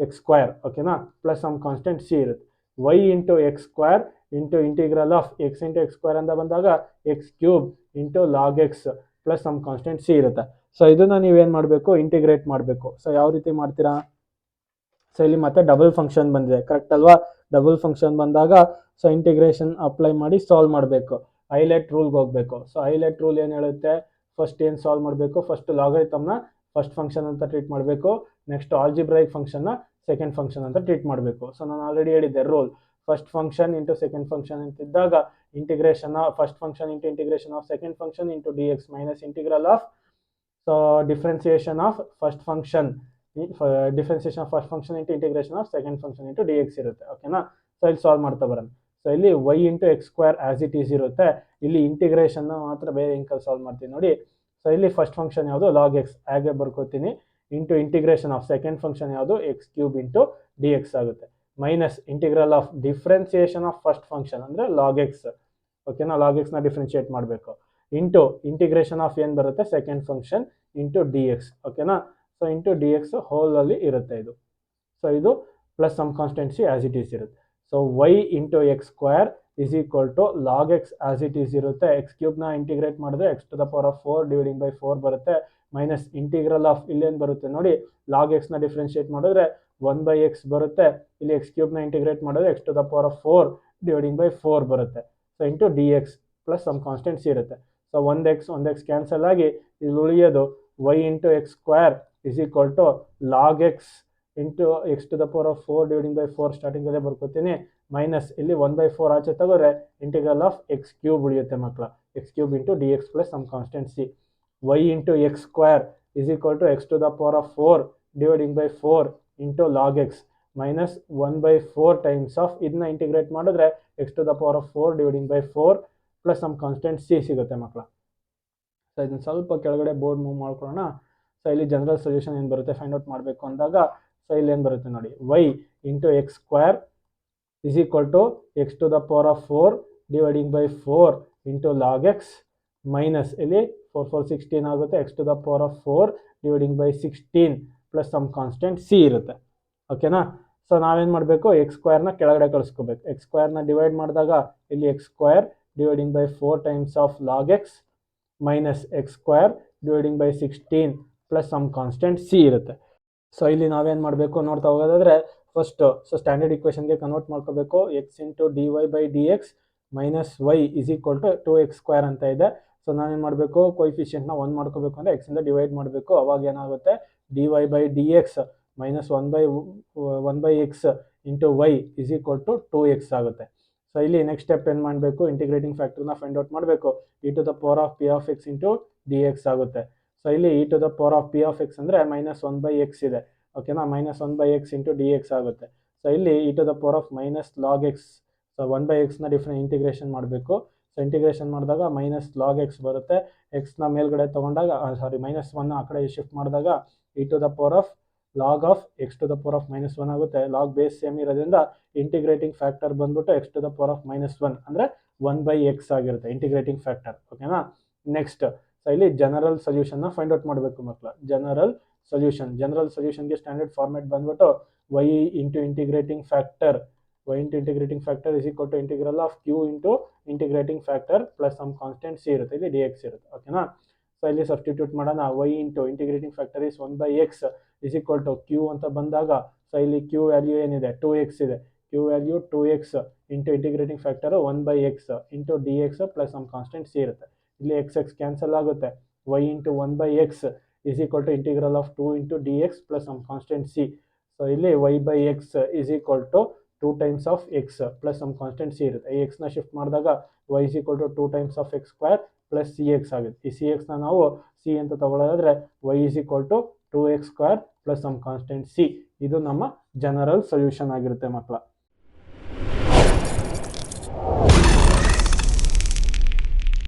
Speaker 1: x square. ಓಕೆನಾ. Plus some constant C ಇರುತ್ತೆ. y into x square into integral of X into x square ಅಂತ ಬಂದಾಗ x cube into log x plus some constant C ಇರುತ್ತೆ. So ಇದನ್ನ ನೀವೇನು ಮಾಡಬೇಕು, ಇಂಟಿಗ್ರೇಟ್ ಮಾಡಬೇಕು. ಸೊ ಯಾವ ರೀತಿ ಮಾಡ್ತೀರಾ, ಸೊ ಇಲ್ಲಿ ಮತ್ತೆ ಡಬಲ್ ಫಂಕ್ಷನ್ ಬಂದಿದೆ, ಕರೆಕ್ಟ್ ಅಲ್ವಾ. ಡಬಲ್ ಫಂಕ್ಷನ್ ಬಂದಾಗ ಸೊ ಇಂಟಿಗ್ರೇಷನ್ ಅಪ್ಲೈ ಮಾಡಿ ಸಾಲ್ವ್ ಮಾಡಬೇಕು. ಐಲೆಟ್ ರೂಲ್ಗೆ ಹೋಗಬೇಕು. ಸೊ ಐಲೆಟ್ ರೂಲ್ ಏನು ಹೇಳುತ್ತೆ, ಫಸ್ಟ್ ಏನು ಸಾಲ್ವ್ ಮಾಡಬೇಕು, ಫಸ್ಟ್ ಲಾಗರಿಥಮ್ನ ಫಸ್ಟ್ ಫಂಕ್ಷನ್ ಅಂತ ಟ್ರೀಟ್ ಮಾಡಬೇಕು. ನೆಕ್ಸ್ಟ್ ಆಲ್ಜಿಬ್ರೈಕ್ ಫಂಕ್ಷನ್ನ ಸೆಕೆಂಡ್ ಫಂಕ್ಷನ್ ಅಂತ ಟ್ರೀಟ್ ಮಾಡಬೇಕು. ಸೊ ನಾನು ಆಲ್ರೆಡಿ ಹೇಳಿದ್ದೆ rule, first function into second function ಅಂತಿದ್ದಾಗ integration first function into integration of second function into D X minus integral of so differentiation of first function differentiation of first function into integration of second function into D X ಇರುತ್ತೆ. ಓಕೆನಾ. So ಇಲ್ಲಿ solve ಮಾಡ್ತಾ ಬರೋಣ. So ಇಲ್ಲಿ Y into x square as it is ಇರುತ್ತೆ. ಇಲ್ಲಿ ಇಂಟಿಗ್ರೇಷನ್ನ ಮಾತ್ರ ಬೇರೆ ಇಂಕಲ್ ಸಾಲ್ವ್ ಮಾಡ್ತೀನಿ ನೋಡಿ. ಸೊ ಇಲ್ಲಿ ಫಸ್ಟ್ ಫಂಕ್ಷನ್ ಯಾವುದು, ಲಾಗ್ ಎಕ್ಸ್ ಹಾಗೆ ಬರ್ಕೋತೀನಿ, into integration of second function ಯಾವುದು, x cube into D X ಆಗುತ್ತೆ, minus integral of differentiation of first function ಅಂದರೆ ಲಾಗ್ ಎಕ್ಸ್. ಓಕೆನಾ. ಲಾಗ್ ಎಕ್ಸ್ನ ಡಿಫ್ರೆನ್ಶಿಯೇಟ್ ಮಾಡಬೇಕು, ಇಂಟು ಇಂಟಿಗ್ರೇಷನ್ ಆಫ್ ಏನು ಬರುತ್ತೆ, second function into D x. ಓಕೆನಾ. ಸೊ ಇಂಟು ಡಿ ಎಕ್ಸ್ ಹೋಲಲ್ಲಿ ಇರುತ್ತೆ ಇದು. ಸೊ ಇದು plus some constant c as it is ಇರುತ್ತೆ. So y into x square is equal to log x as it is ಇರುತ್ತೆ. X ಕ್ಯೂಬ್ನ integrate ಮಾಡಿದ್ರೆ x to the power of 4 dividing by 4 ಬರುತ್ತೆ, minus integral of ಇಲ್ಲೇನು ಬರುತ್ತೆ ನೋಡಿ, log ಎಕ್ಸ್ನ differentiate ಮಾಡಿದ್ರೆ 1 ಬೈ ಎಕ್ಸ್ ಬರುತ್ತೆ. ಇಲ್ಲಿ ಎಕ್ಸ್ ಕ್ಯೂಬ್ನ ಇಂಟಿಗ್ರೇಟ್ ಮಾಡಿದ್ರೆ x to the power of 4 dividing by 4 ಬರುತ್ತೆ. So into D X plus some constant C ಇರುತ್ತೆ. ಸೊ 1 ಎಕ್ಸ್ ಕ್ಯಾನ್ಸಲ್ ಆಗಿ ಇಲ್ಲಿ ಉಳಿಯೋದು y into x square is equal to log x into x to the power of 4 dividing by 4 ಸ್ಟಾರ್ಟಿಂಗಲ್ಲೇ ಬರ್ಕೋತೀನಿ, minus ಇಲ್ಲಿ 1/4 ಆಚೆ ತಗೋರೆ ಇಂಟಿಗ್ರಲ್ ಆಫ್ ಎಕ್ಸ್ ಕ್ಯೂಬ್ ಉಳಿಯುತ್ತೆ ಮಕ್ಕಳ, x cube into D X plus some constant c. Y into x square is equal to x to the power of 4 dividing by 4 into log x minus 1/4 times of ಇದನ್ನ integrate ಮಾಡಿದ್ರೆ x to the power of 4 dividing by 4 plus some constant c ಸಿಗುತ್ತೆ ಮಕ್ಕಳ. So ಇದನ್ನು ಸ್ವಲ್ಪ ಕೆಳಗಡೆ board move ಮಾಡ್ಕೊಳ್ಳೋಣ. So ಇಲ್ಲಿ general solution ಏನು ಬರುತ್ತೆ ಫೈಂಡ್ ಔಟ್ ಮಾಡಬೇಕು ಅಂದಾಗ ಸೊ ಇಲ್ಲಿ ಏನು ಬರುತ್ತೆ ನೋಡಿ, y into x square is equal to x to the power of 4 dividing by 4 into log x minus ಇಲ್ಲಿ 4 4 16 ಆಗುತ್ತೆ, x to the power of 4 dividing by 16 plus some constant C ಇರುತ್ತೆ. ಓಕೆನಾ. ಸೊ ನಾವೇನು ಮಾಡಬೇಕು, ಎಕ್ಸ್ ಸ್ಕ್ವೇರ್ನ ಕೆಳಗಡೆ ಕಳಿಸ್ಕೋಬೇಕು. X ಸ್ಕ್ವೇರ್ನ divide ಮಾಡಿದಾಗ ಇಲ್ಲಿ x square dividing by 4 times of log x minus x square dividing by 16 plus some constant C ಇರುತ್ತೆ. So ಇಲ್ಲಿ ನಾವೇನು ಮಾಡಬೇಕು ನೋಡ್ತಾ ಹೋಗೋದಾದರೆ ಫಸ್ಟು ಸೊ ಸ್ಟ್ಯಾಂಡರ್ಡ್ ಇಕ್ವೇಷನ್ಗೆ ಕನ್ವರ್ಟ್ ಮಾಡ್ಕೋಬೇಕು. X into D Y by D X minus Y is equal to 2x square ಅಂತ ಇದೆ. ಸೊ ನಾನೇನು ಮಾಡಬೇಕು, ಕೊಯಿಫಿಷಿಯಂಟ್ನ 1 ಮಾಡ್ಕೋಬೇಕು ಅಂದರೆ ಎಕ್ಸಿಂದ ಡಿವೈಡ್ ಮಾಡಬೇಕು. ಅವಾಗ ಏನಾಗುತ್ತೆ, d Y by D X minus 1 by x into Y is equal to 2x ಆಗುತ್ತೆ. ಸೊ ಇಲ್ಲಿ ನೆಕ್ಸ್ಟ್ ಸ್ಟೆಪ್ ಏನು ಮಾಡಬೇಕು, ಇಂಟಿಗ್ರೇಟಿಂಗ್ ಫ್ಯಾಕ್ಟರ್ನ ಫೈಂಡ್ ಔಟ್ ಮಾಡಬೇಕು. E to the power of P of X into D X ಆಗುತ್ತೆ. So ಇಲ್ಲಿ E to the power of P of x ಅಂದರೆ minus 1 by x ಇದೆ. ಓಕೆನಾ. Minus 1 by x into D X ಆಗುತ್ತೆ. So ಇಲ್ಲಿ E to the power of minus log x, so 1 by ಎಕ್ಸ್ನ integration ಮಾಡಬೇಕು. So integration ಮಾಡಿದಾಗ minus log x ಬರುತ್ತೆ. ಎಕ್ಸ್ನ ಮೇಲ್ಗಡೆ ತೊಗೊಂಡಾಗ ಮೈನಸ್ 1 ಆ ಕಡೆ ಶಿಫ್ಟ್ ಮಾಡಿದಾಗ e to the power of log of x to the power of minus 1 ಆಗುತ್ತೆ. ಲಾಗ್ ಬೇಸ್ ಸೇಮ್ ಇರೋದ್ರಿಂದ ಇಂಟಿಗ್ರೇಟಿಂಗ್ ಫ್ಯಾಕ್ಟರ್ ಬಂದ್ಬಿಟ್ಟು x to the power of minus 1 ಅಂದರೆ 1 ಬೈ ಎಕ್ಸ್ ಆಗಿರುತ್ತೆ ಇಂಟಿಗ್ರೇಟಿಂಗ್ ಫ್ಯಾಕ್ಟರ್. ಓಕೆನಾ. ನೆಕ್ಸ್ಟ್ ಸೊ ಇಲ್ಲಿ general ಸೊಲ್ಯೂಷನ್ನ find out ಮಾಡಬೇಕು ಮಕ್ಕಳು. ಜನರಲ್ ಸೊಲ್ಯೂಷನ್ಗೆ ಸ್ಟ್ಯಾಂಡರ್ಡ್ ಫಾರ್ಮೆಟ್ ಬಂದ್ಬಿಟ್ಟು y into integrating factor is equal to integral of q into integrating factor plus some constant c ಇರುತ್ತೆ, ಇಲ್ಲಿ dx ಇರುತ್ತೆ. ಓಕೆನಾ? ಸೊ ಇಲ್ಲಿ ಸಬ್ಸ್ಟಿಟ್ಯೂಟ್ ಮಾಡೋಣ. y into integrating factor is 1/x is equal to q ಅಂತ ಬಂದಾಗ, so ಇಲ್ಲಿ q value ಏನಿದೆ 2x ಇದೆ, q value 2x into integrating factor 1/x into dx plus some constant c ಇರುತ್ತೆ. ಇಲ್ಲಿ x ಕ್ಯಾನ್ಸಲ್ ಆಗುತ್ತೆ. y into 1/x is equal to integral of 2 into dx plus some constant c. So ಇಲ್ಲಿ y/x is equal to 2 times of x plus some constant c ಇರುತ್ತೆ. ಈ x ನ shift ಮಾಡಿದಾಗ y is equal to 2 times of x square plus cx ಆಗುತ್ತೆ. ಈ cx ನ ನಾವು c ಅಂತ ತಗೊಳ್ಳೋದಾದ್ರೆ y is equal to 2x square plus some constant c. ಇದು ನಮ್ಮ ಜನರಲ್ ಸೊಲ್ಯೂಷನ್ ಆಗಿರುತ್ತೆ ಮಕ್ಕಳ.